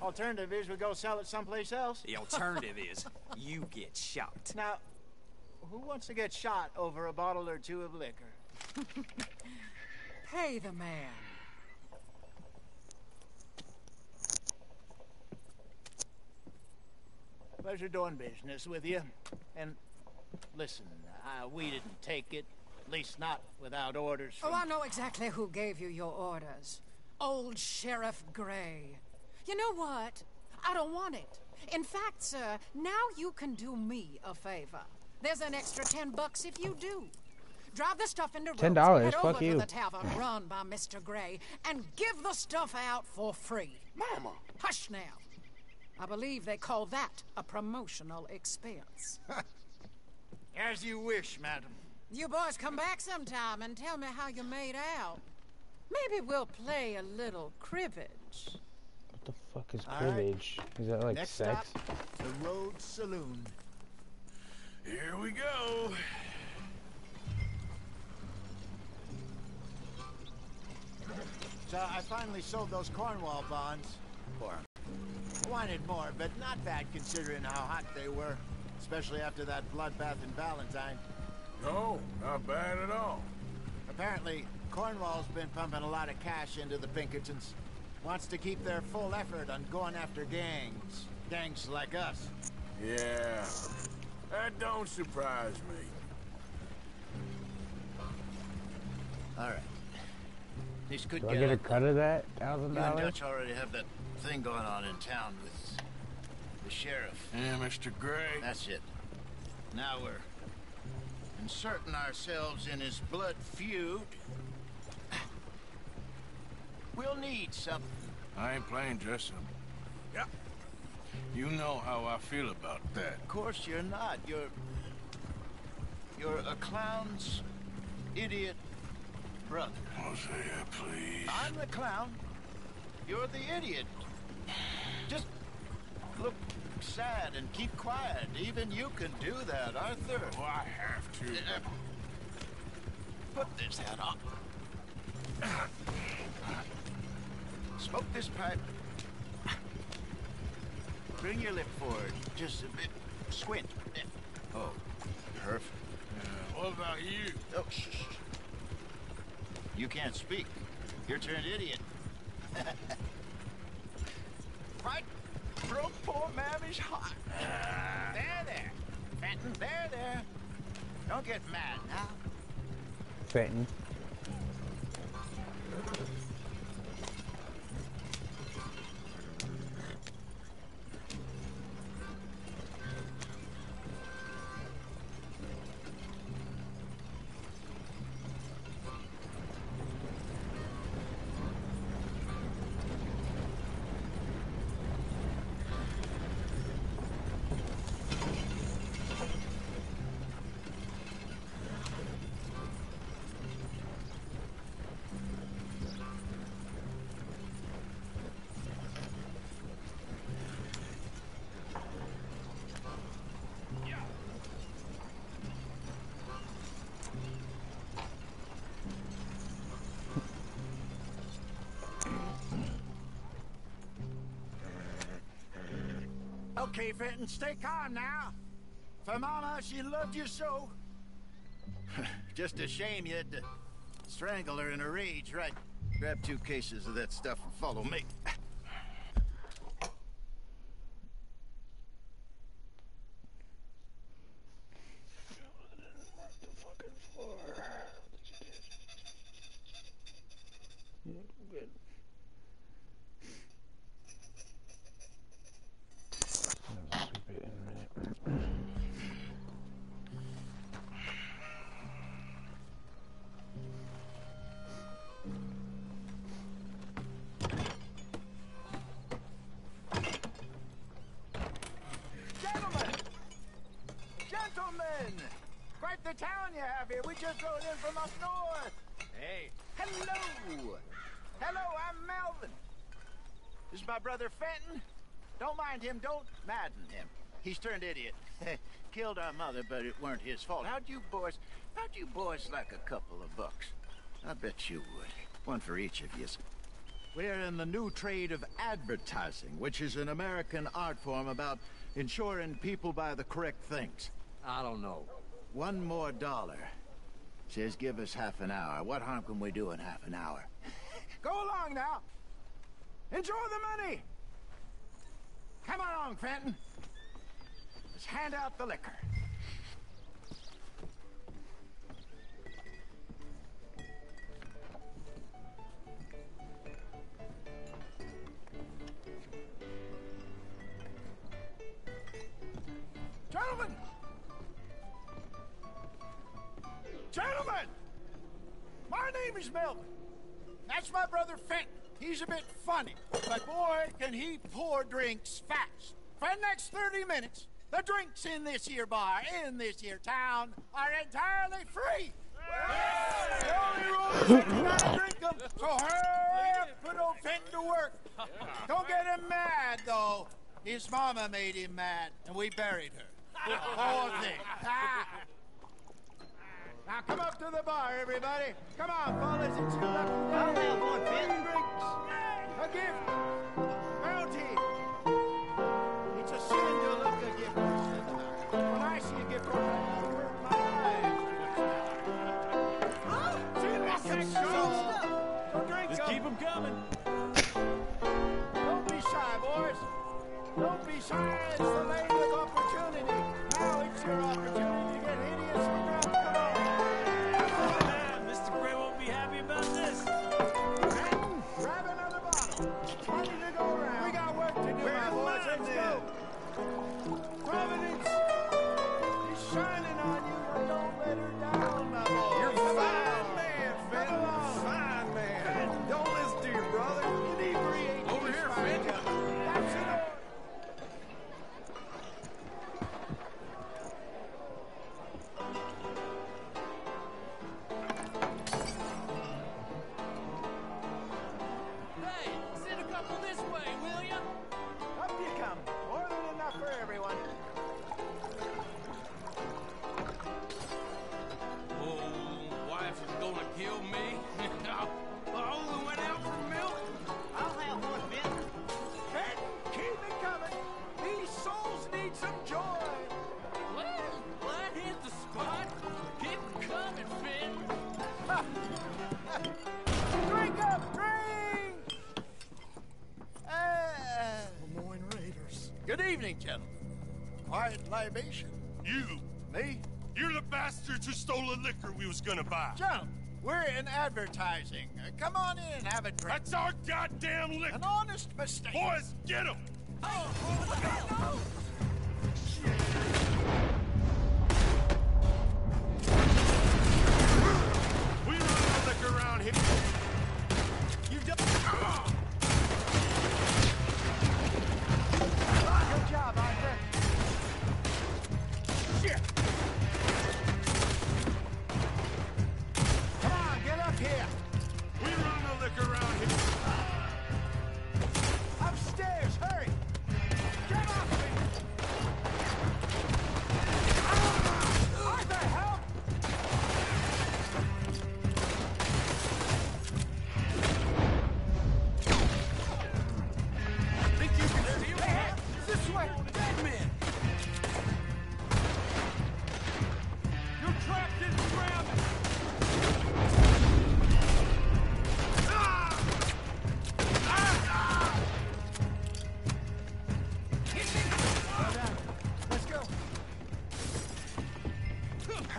Alternative is we go sell it someplace else. The alternative is you get shot. Now, who wants to get shot over a bottle or two of liquor? Pay the man. Pleasure doing business with you. And listen, we didn't take it. At least not without orders from... Oh, I know exactly who gave you your orders. Old Sheriff Gray. You know what? I don't want it. In fact, sir, now you can do me a favor. There's an extra $10 if you do. Drive the stuff into $10, head fuck over you. to the tavern run by Mr. Gray and give the stuff out for free. Mama! Hush now. I believe they call that a promotional expense. As you wish, madam. You boys come back sometime and tell me how you made out. Maybe we'll play a little cribbage. What the fuck is All right. cribbage? Is that like Next sex? stop, the Road Saloon. Here we go. So I finally sold those Cornwall bonds for him. I wanted more, but not bad considering how hot they were. Especially after that bloodbath in Valentine. No, not bad at all. Apparently, Cornwall's been pumping a lot of cash into the Pinkertons. Wants to keep their full effort on going after gangs. Gangs like us. Yeah, that don't surprise me. All right. This could Do I get get a ugly. cut of that You and $1,000? Dutch already have that thing going on in town with the sheriff. Yeah, Mr. Gray. That's it. Now we're inserting ourselves in his blood feud. We'll need something. I ain't playing dress up. Yeah. You know how I feel about that. Of course you're not. You're a clown's idiot brother. Hosea, please. I'm the clown. You're the idiot. Just look sad and keep quiet. Even you can do that, Arthur. Oh, I have to. Put this hat on. Smoke this pipe. Bring your lip forward. Just a bit. Squint. Oh, perfect. What about you? Oh, shh. You can't speak. You're turned idiot. Right? Broke poor Mammy's heart. There. Fenton, there. Don't get mad now. Fenton. Okay, Fenton, stay calm now. For Mama, she loved you so. Just a shame you had to strangle her in a rage, right? Grab 2 cases of that stuff and follow me. of town you have here. We just rode in from up north. Hey. Hello. Hello, I'm Melvin. This is my brother Fenton. Don't mind him. Don't madden him. He's turned idiot. Killed our mother, but it weren't his fault. How'd you boys like a couple of bucks? I bet you would. One for each of yous. We're in the new trade of advertising, which is an American art form about ensuring people buy the correct things. I don't know. $1 more. Says give us half an hour. What harm can we do in half an hour? Go along now. Enjoy the money. Come along, Fenton. Let's hand out the liquor. Gentlemen! Gentlemen! My name is Melvin. That's my brother Fenton. He's a bit funny, but boy, can he pour drinks fast. For the next 30 minutes, the drinks in this here bar, in this here town, are entirely free. The only rule is that you gotta drink them, so hurry up, put old Fenton to work. Don't get him mad, though. His mama made him mad, and we buried her. Poor thing. Now come up to the bar, everybody. Come on, fellas, it's your lucky day. I'll have one, Fenton. Drinks. A gift. Bounty. It's a sin to look a gift horse in the mouth. When I see a gift horse, I avert my eyes. So drink Just keep them coming. Don't be shy, boys. Don't be shy. It's the land of opportunity. Now it's your opportunity to get hideous and drunk. Come on. Mr. Gray won't be happy about this. Fenton, grab another bottle. Plenty to go around. We got work to do, my boys. Let's go. Providence is shining on you, but don't let her down, my boy. You're a fine man, Fenton. Fine man. Fenton, don't listen to your brother. Inebriate Over here, Fenton. That's it. Hey, send a couple this way, will ya? Up you come. More than enough for everyone. Oh, wife is gonna kill me. I only went out for milk. I'll have one, Fenton. Fenton, keep it coming. These souls need some joy. Well, that hit the spot. Keep it coming, Finn. Drink up, drink! Lemoyne Raiders. Good evening, gentlemen. Quiet libation. You! Me? You're the bastards who stole the liquor we was gonna buy. Gentlemen, we're in advertising. Come on in and have a drink. That's our goddamn liquor! An honest mistake. Boys, get him! We run the liquor around here. You've done... Good job, Arthur. Shit! Come on, get up here. We run the liquor around here. Upstairs, hurry. Get off me. Arthur, help! Think you can steal that? This way. Dead men. You're trapped in the ground. Let's go. Come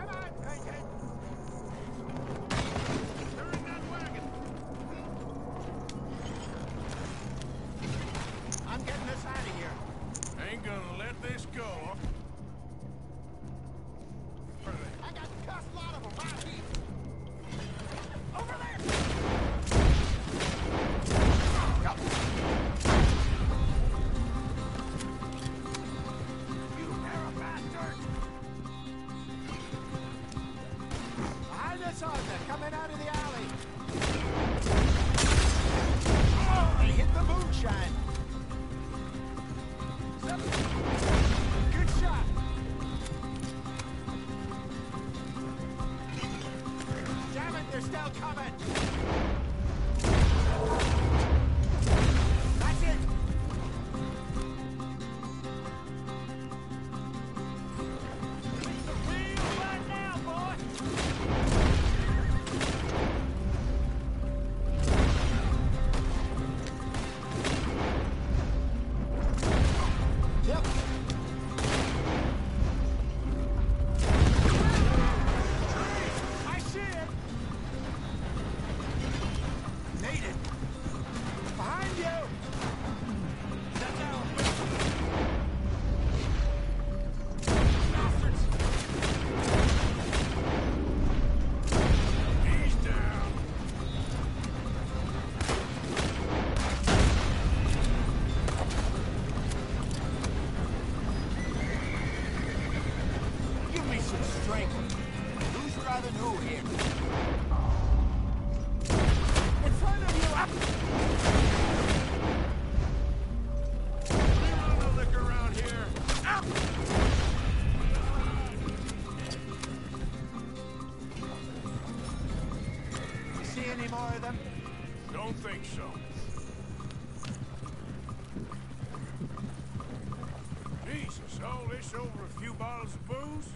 on, That's it! It's the field right now, boy! Yep. I see it! Made it! Behind you! Set down! Bastards! He's down. Give me some strength. Who's driving who here? In front of you! We run no liquor around here. You see any more of them? Don't think so. Jesus, all this over a few bottles of booze?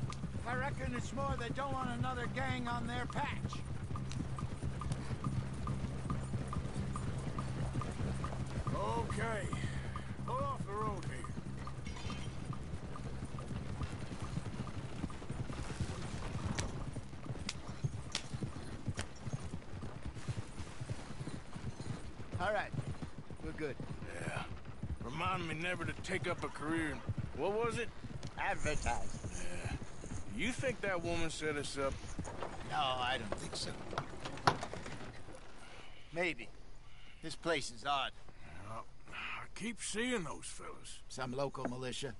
I reckon it's more they don't want another gang on their patch. Okay. Pull off the road here. All right. We're good. Yeah. Remind me never to take up a career in... What was it? Advertise. Yeah. You think that woman set us up? No, I don't think so. Maybe. This place is odd. I keep seeing those fellas. Some local militia.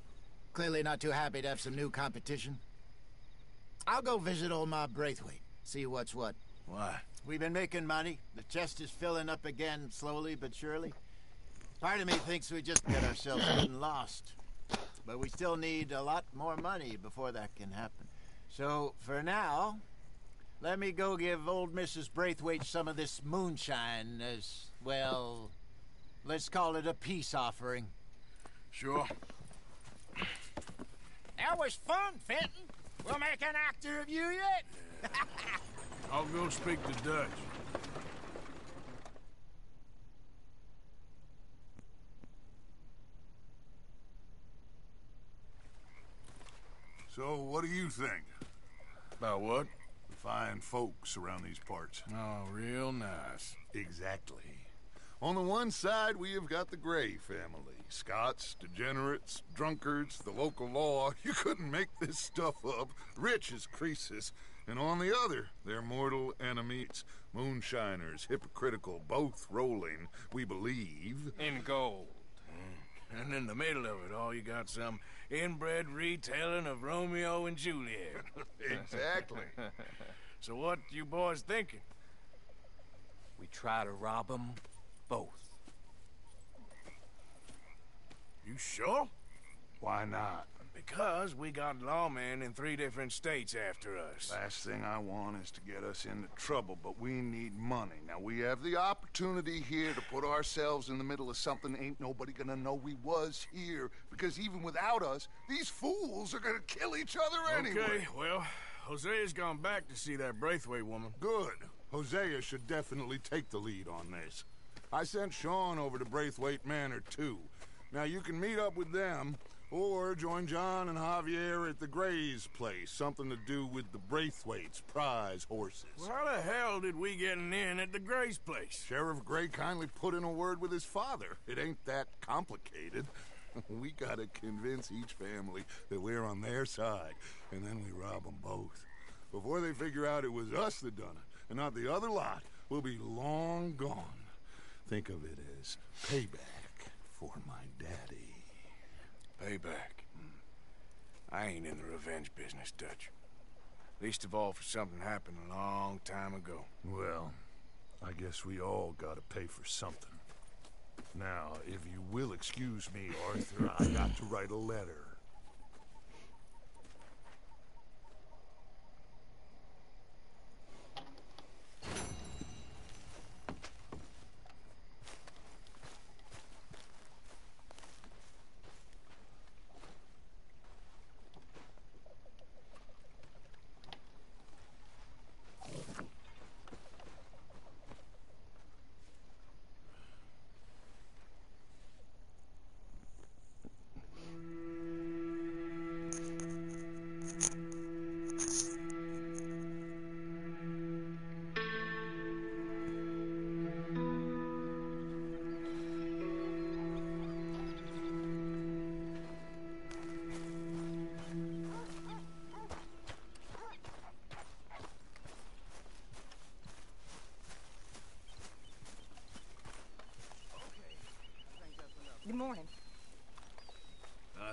Clearly not too happy to have some new competition. I'll go visit old Mob Braithwaite. See what's what. Why? We've been making money. The chest is filling up again, slowly but surely. Part of me thinks we just get ourselves getting lost. But we still need a lot more money before that can happen. So, for now, let me go give old Mrs. Braithwaite some of this moonshine as, well, let's call it a peace offering. Sure. That was fun, Fenton. We'll make an actor of you yet. I'll go speak to Dutch. So, what do you think? About what? The fine folks around these parts. Oh, real nice. Exactly. On the one side, we have got the Gray family. Scots, degenerates, drunkards, the local law. You couldn't make this stuff up. Rich as Croesus. And on the other, their mortal enemies. Moonshiners, hypocritical, both rolling, we believe. In gold. And in the middle of it all, you got some inbred retelling of Romeo and Juliet. Exactly. So what you boys thinking? We try to rob them both. You sure? Why not? Because we got lawmen in 3 different states after us. Last thing I want is to get us into trouble, but we need money. Now, we have the opportunity here to put ourselves in the middle of something ain't nobody gonna know we was here, because even without us, these fools are gonna kill each other anyway. Okay, well, Hosea's gone back to see that Braithwaite woman. Good. Hosea should definitely take the lead on this. I sent Sean over to Braithwaite Manor, too. Now, you can meet up with them, or join John and Javier at the Gray's place. Something to do with the Braithwaite's prize horses. Well, how the hell did we get in at the Gray's place? Sheriff Gray kindly put in a word with his father. It ain't that complicated. We gotta convince each family that we're on their side, and then we rob them both. Before they figure out it was us that done it, and not the other lot, we'll be long gone. Think of it as payback for my daddy. Payback. I ain't in the revenge business, Dutch. Least of all for something happened a long time ago. Well, I guess we all gotta pay for something. Now, if you will excuse me, Arthur, I got to write a letter.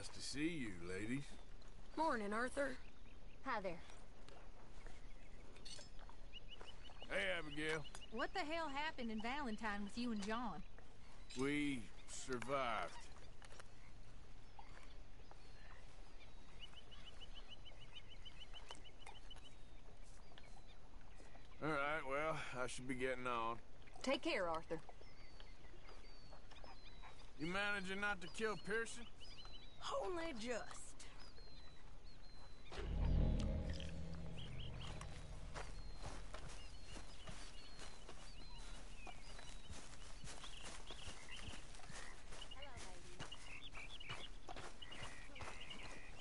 Nice to see you, ladies. Morning, Arthur. Hi there. Hey, Abigail. What the hell happened in Valentine with you and John? We survived. All right, well, I should be getting on. Take care, Arthur. You managing not to kill Pearson? Only just.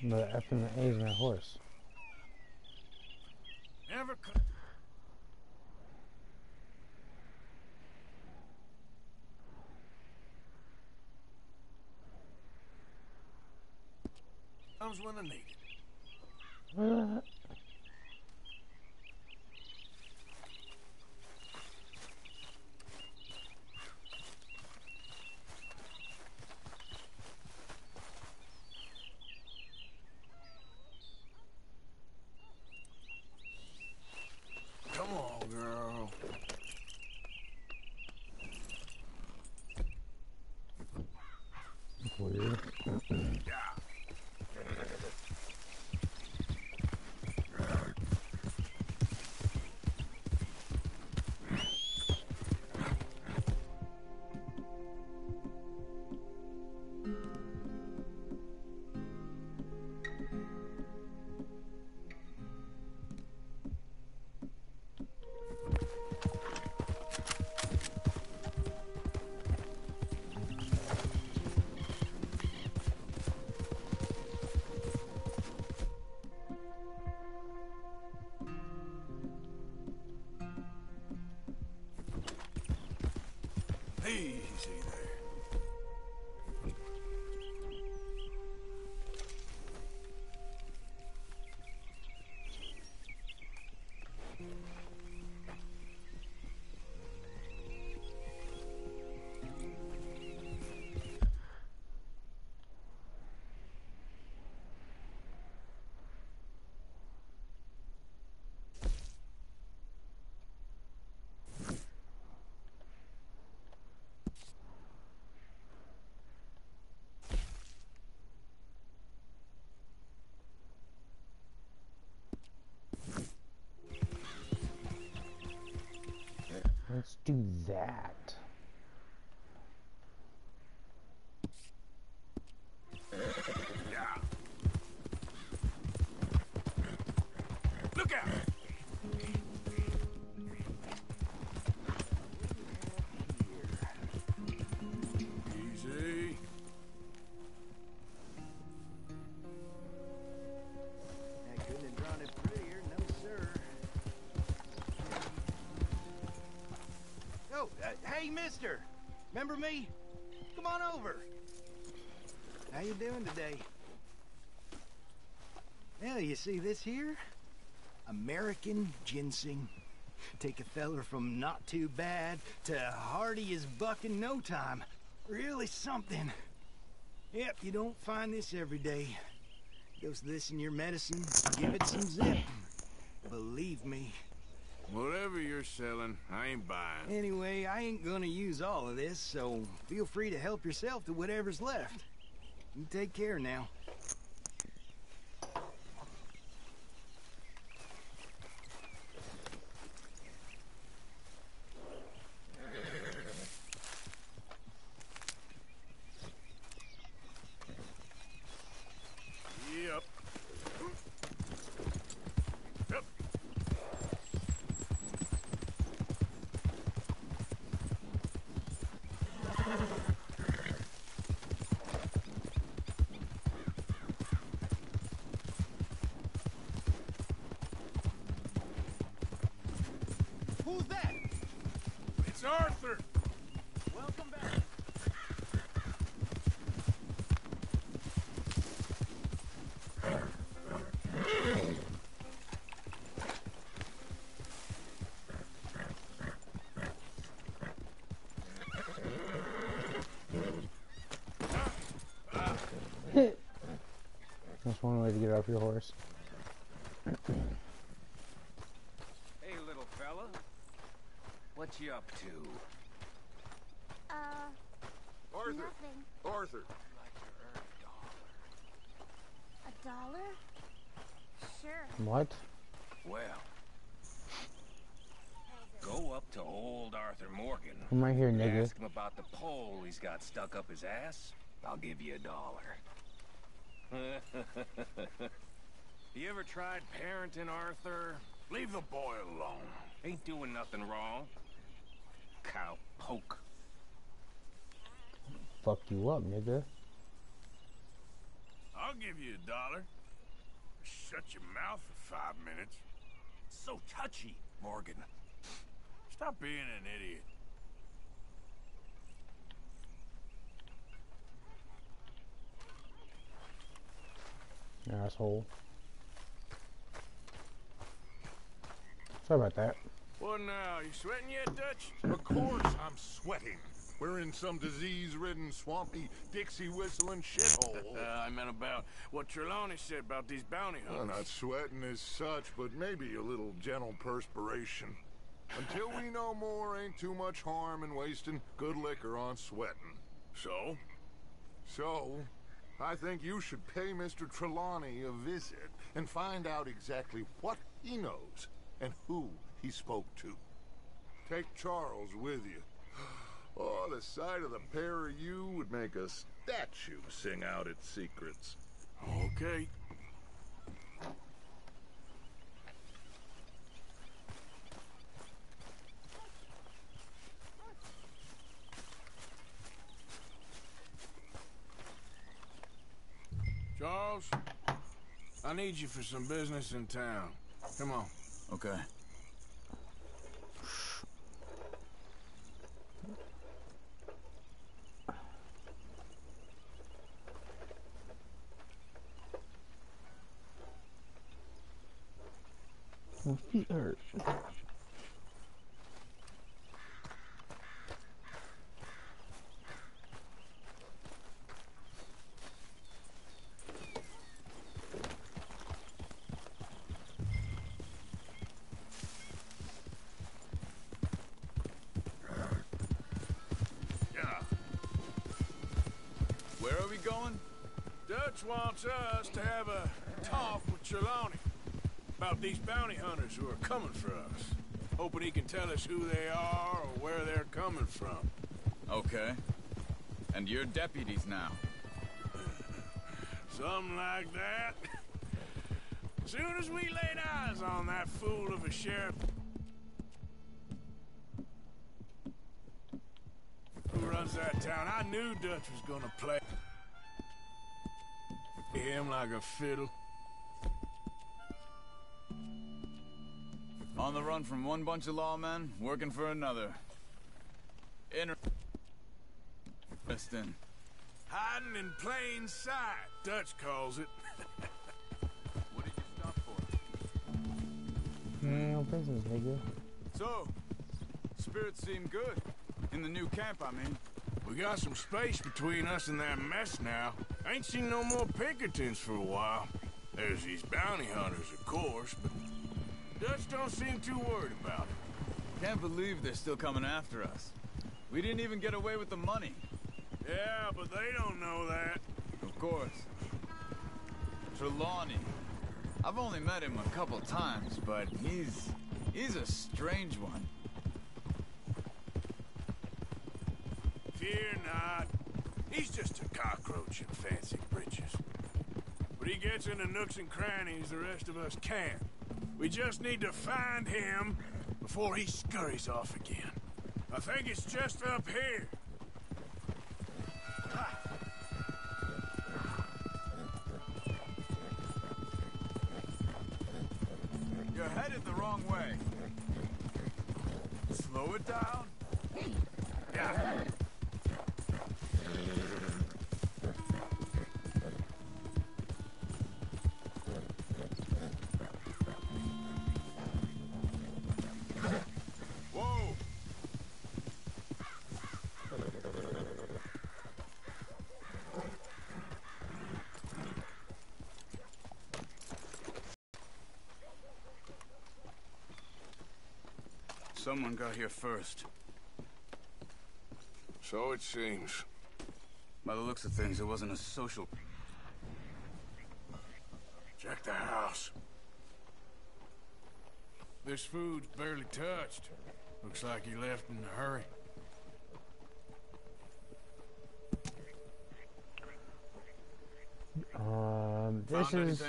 The F and the A is my horse. Never comes when I need it. Come on, girl. Weird. Easy there. Let's do that. Yeah. Look out! Easy. I couldn't have drawn it prettier, no sir. Oh, hey, mister! Remember me? Come on over. How you doing today? Well, you see this here? American ginseng. Take a feller from not too bad to hardy as buck in no time. Really something. Yep, you don't find this every day. Dose this in your medicine, give it some zip. Believe me. Whatever you're selling, I ain't buying. Anyway, I ain't gonna use all of this, so feel free to help yourself to whatever's left. You take care now. Yep. Yep. Who's that? It's Arthur. Welcome back. just one way to get off your horse. Hey, little fella. What you up to? Arthur. Nothing. Arthur. A dollar? Sure. What? Well, go up to old Arthur Morgan. I'm right here, nigga. Ask him about the pole he's got stuck up his ass. I'll give you $1. You ever tried parenting, Arthur? Leave the boy alone. Ain't doing nothing wrong. Cowpoke. Fuck you up, nigga. I'll give you $1. Shut your mouth for 5 minutes. So touchy, Morgan. Stop being an idiot. Asshole. Sorry about that. What now? You sweating yet, Dutch? Of course I'm sweating. We're in some disease-ridden, swampy, Dixie-whistling shithole. I meant about what Trelawney said about these bounty Well, hunters. not sweating as such, but maybe a little gentle perspiration. Until we know more, ain't too much harm in wasting good liquor on sweating. So? So, I think you should pay Mr. Trelawney a visit and find out exactly what he knows and who he spoke to. Take Charles with you. Oh, the sight of the pair of you would make a statue sing out its secrets. Okay. Charles, I need you for some business in town. Come on. Okay. My feet hurt. Where are we going? Dutch wants us to have a talk with Trelawney about these bounty hunters who are coming for us. Hoping he can tell us who they are or where they're coming from. Okay. And you're deputies now. Something like that. Soon as we laid eyes on that fool of a sheriff who runs that town, I knew Dutch was gonna play him like a fiddle. On the run from one bunch of lawmen, working for another. Interesting. Hiding in plain sight, Dutch calls it. What did you stop for? No business, nigga. So, spirits seem good. In the new camp, I mean. We got some space between us and that mess now. Ain't seen no more Pinkertons for a while. There's these bounty hunters, of course, but Dutch don't seem too worried about it. Can't believe they're still coming after us. We didn't even get away with the money. Yeah, but they don't know that. Of course. Trelawney. I've only met him a couple times, but he's a strange one. Fear not. He's just a cockroach in fancy breeches. But he gets into nooks and crannies the rest of us can't. We just need to find him before he scurries off again. I think it's just up here. You're headed the wrong way. Slow it down. Yeah. Whoa! Someone got here first. So it seems. By the looks of things, it wasn't a social... Check the house. This food's barely touched. Looks like he left in a hurry. This is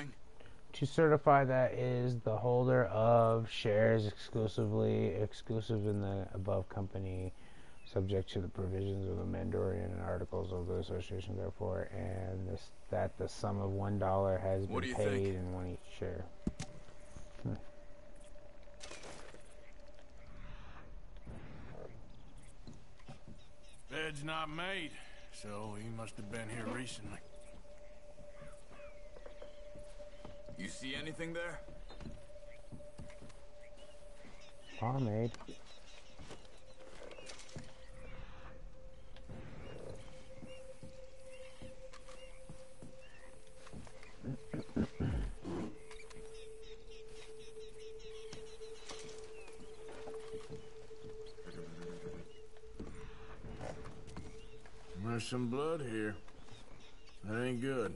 to certify that is the holder of shares exclusive in the above company, subject to the provisions of the Mandalorian Articles of the Association, therefore, and that the sum of $1 has been paid in one each share. Bed's not made, so he must have been here recently. You see anything there? Pomade. There's some blood here. That ain't good.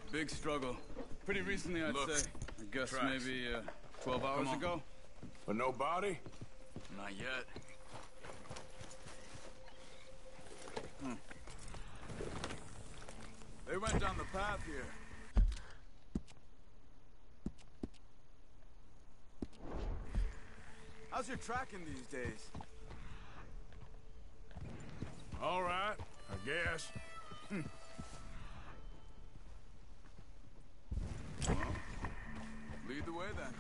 Big struggle. Pretty recently, I'd say. I guess tracks. maybe 12 hours ago. But no body? Not yet. They went down the path here. How's your tracking these days? All right, I guess. Well, lead the way then.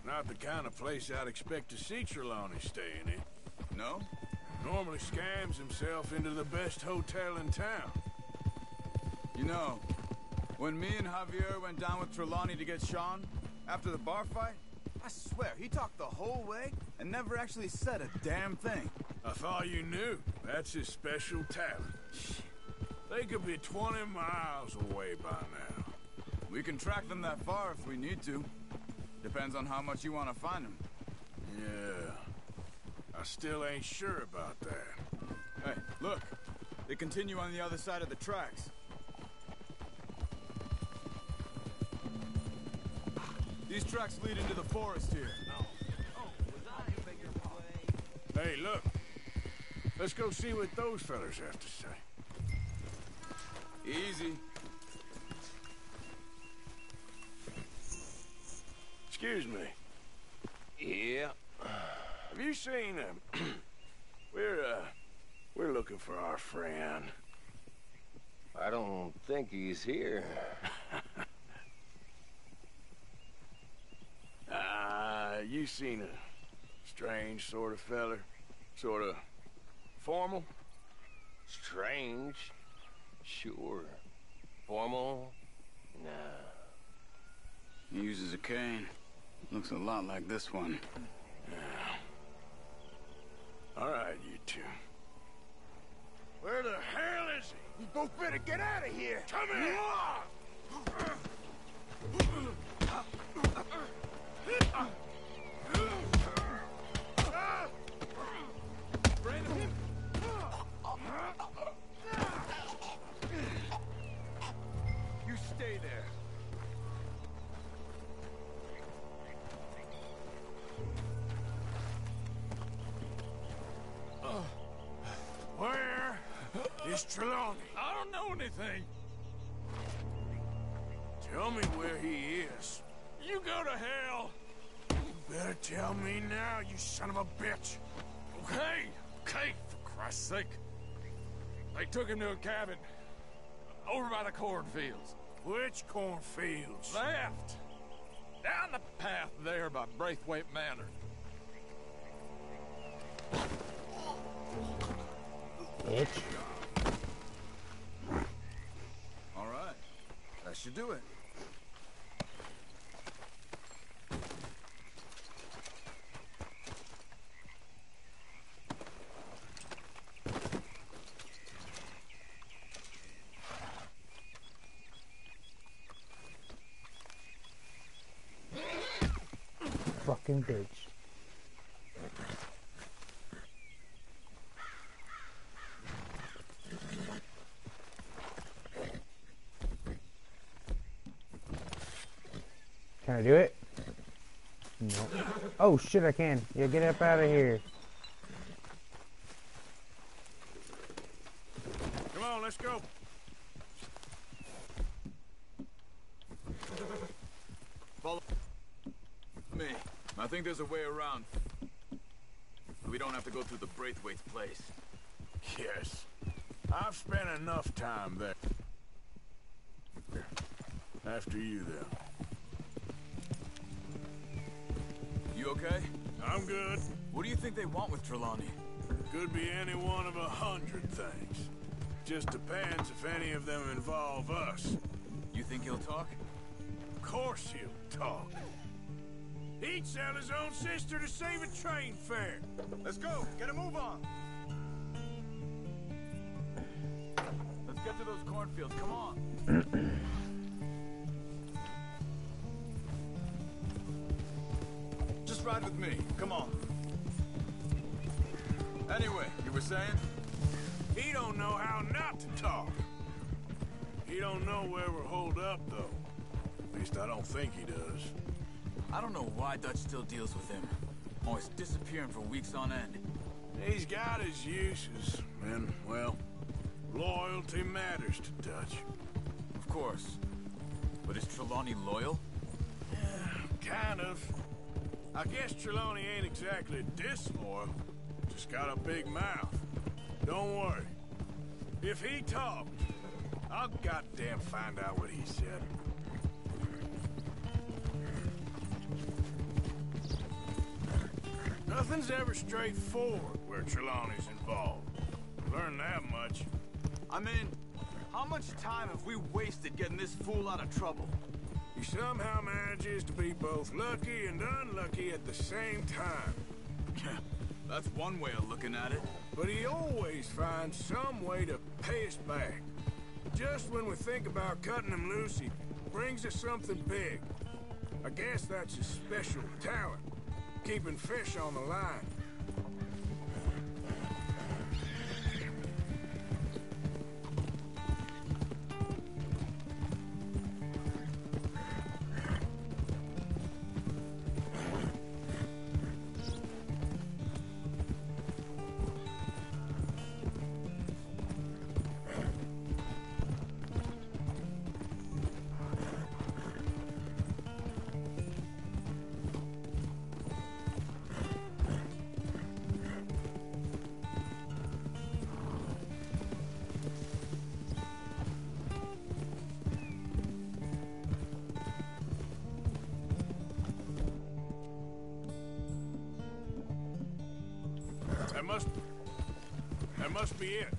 Not the kind of place I'd expect to see Trelawney staying in. No? Normally scams himself into the best hotel in town. You know, when me and Javier went down with Trelawney to get Sean, after the bar fight, I swear, he talked the whole way and never actually said a damn thing. I thought you knew. That's his special talent. They could be 20 miles away by now. We can track them that far if we need to. Depends on how much you want to find them. Yeah. I still ain't sure about that. Hey, look. They continue on the other side of the tracks. These tracks lead into the forest here. Hey, look. Let's go see what those fellas have to say. Easy. Excuse me. Yeah. Have you seen we're looking for our friend. I don't think he's here. You seen a strange sort of feller? Sort of formal? Strange? Sure. Formal? Nah. He uses a cane. Looks a lot like this one. Yeah. All right, you two. Where the hell is he? You both better get out of here! Come here! Brandon! You stay there. Where is Trelawney? I don't know anything. Tell me where he is. You go to hell. You better tell me now, you son of a bitch. Okay, for Christ's sake. They took him to a cabin over by the cornfields. Which cornfields? Left. Down the path there by Braithwaite Manor. Bitch. All right. That should do it. fucking bitch. Can I do it? No. Oh shit, I can. Yeah, get up out of here. Come on, let's go. Follow me. I think there's a way around. We don't have to go through the Braithwaite's place. Yes. I've spent enough time there. After you, then. You okay? I'm good. What do you think they want with Trelawney? Could be any one of 100 things. Just depends if any of them involve us. You think he'll talk? Of course he'll talk. He'd sell his own sister to save a train fare. Let's go. Get a move on. Let's get to those cornfields. Come on. Just ride with me. Come on. Anyway, you were saying? He don't know how not to talk. He don't know where we're holed up, though. At least I don't think he does. I don't know why Dutch still deals with him. Always disappearing for weeks on end. He's got his uses, and, well, loyalty matters to Dutch. Of course. But is Trelawney loyal? Yeah, kind of. I guess Trelawney ain't exactly disloyal. Just got a big mouth. Don't worry. If he talked, I'll goddamn find out what he said. Nothing's ever straightforward where Trelawney's involved. Learn that much. I mean, how much time have we wasted getting this fool out of trouble? He somehow manages to be both lucky and unlucky at the same time. That's one way of looking at it. But he always finds some way to pay us back. Just when we think about cutting him loose, he brings us something big. I guess that's his special talent, keeping fish on the line. That must be it.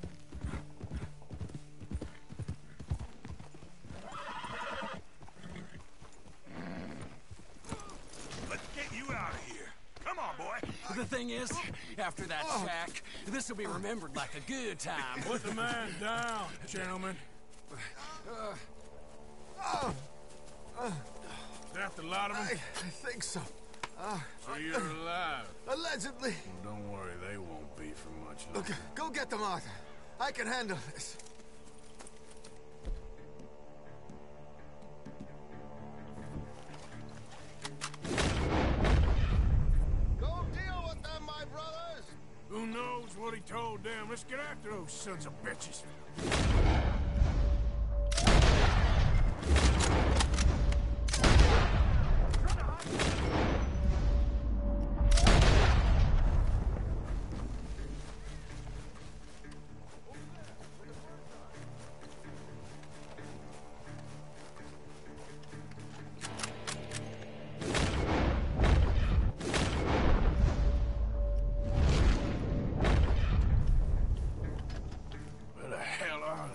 Let's get you out of here. Come on, boy. The thing is, after that shack, this will be remembered like a good time. Put the man down, gentlemen. Is that the lot of them? I think so. So you're alive? Allegedly. Well, don't worry, they won't be for much longer. Look, go get them, Arthur. I can handle this. Go deal with them, my brothers! Who knows what he told them? Let's get after those sons of bitches. Where the hell are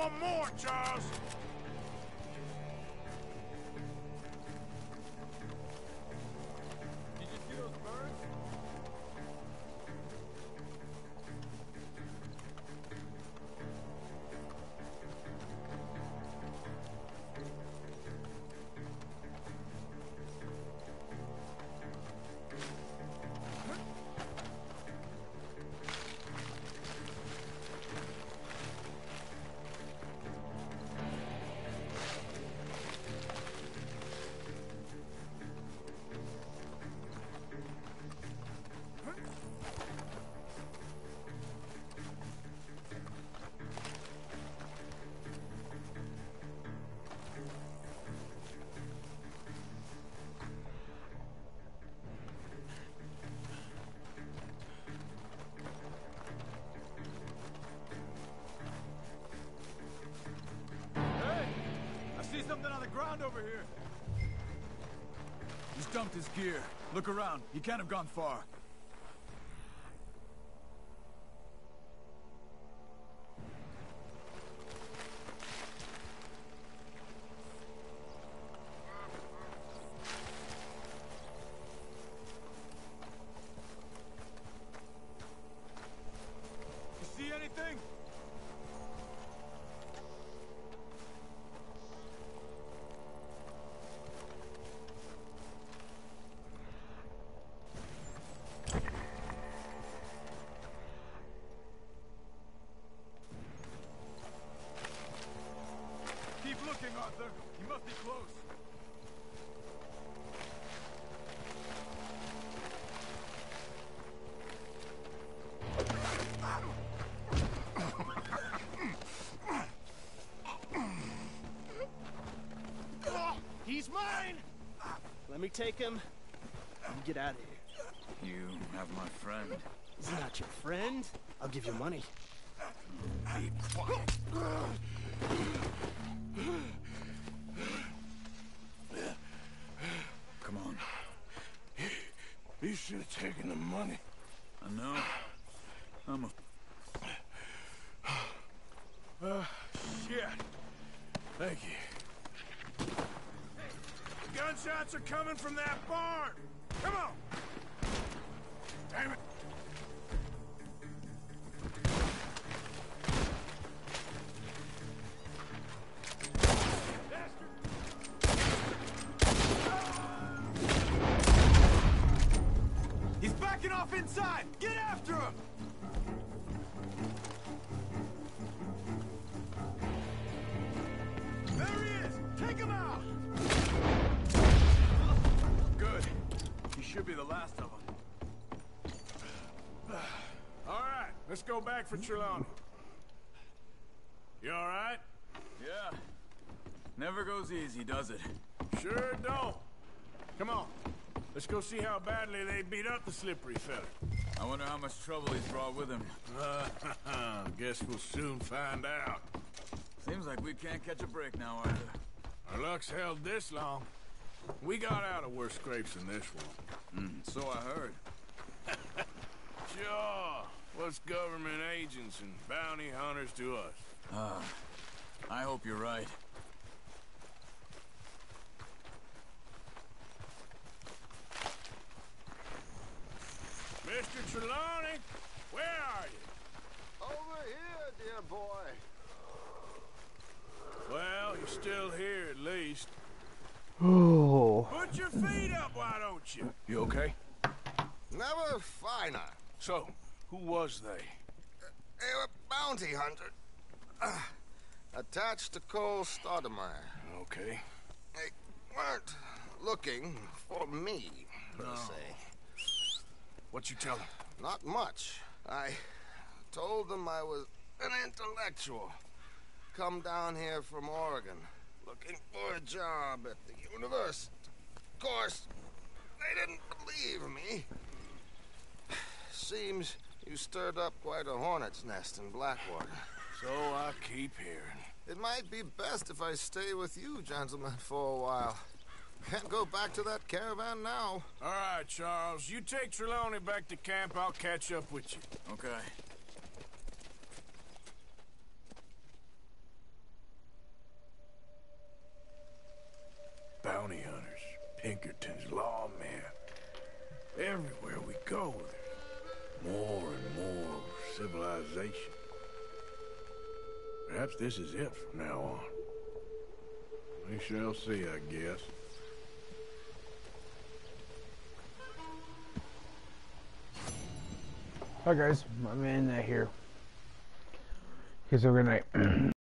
want more, Charles? Did you see those birds? See something on the ground over here. He's dumped his gear. Look around. He can't have gone far. You see anything? Keep looking, Arthur. He must be close. He's mine! Let me take him and get out of here. You have my friend. He's not your friend. I'll give you money. Be quiet. Come on. You should have taken the money. I know. I'm a... Shit. Thank you. Gunshots are coming from that barn. Come on. Damn it. He's backing off inside! Get after him! There he is! Take him out! Good. He should be the last of them. All right, let's go back for Trelawney. You all right? Yeah. Never goes easy, does it? Sure don't. Come on. Let's go see how badly they beat up the slippery fella. I wonder how much trouble he's brought with him. Guess we'll soon find out. Seems like we can't catch a break now, Arthur. Our luck's held this long. We got out of worse scrapes than this one. So I heard. Sure. What's government agents and bounty hunters to us? I hope you're right. Mr. Trelawney, where are you? Over here, dear boy. Well, you're still here at least. Oh. Put your feet up, why don't you? You okay? Never finer. So, who was they? They were bounty hunter. Attached to Cole Stoudemire. Okay. They weren't looking for me, per se. What you tell them? Not much. I told them I was an intellectual. Come down here from Oregon, looking for a job at the university. Of course, they didn't believe me. Seems you stirred up quite a hornet's nest in Blackwater. So I keep hearing. It might be best if I stay with you, gentlemen, for a while. Can't go back to that caravan now. All right, Charles. You take Trelawney back to camp. I'll catch up with you. Okay. Pinkerton's lawmen. Everywhere we go, there's more and more civilization. Perhaps this is it from now on. We shall see, I guess. Alright guys, I'm gonna end that here. Okay, so good night.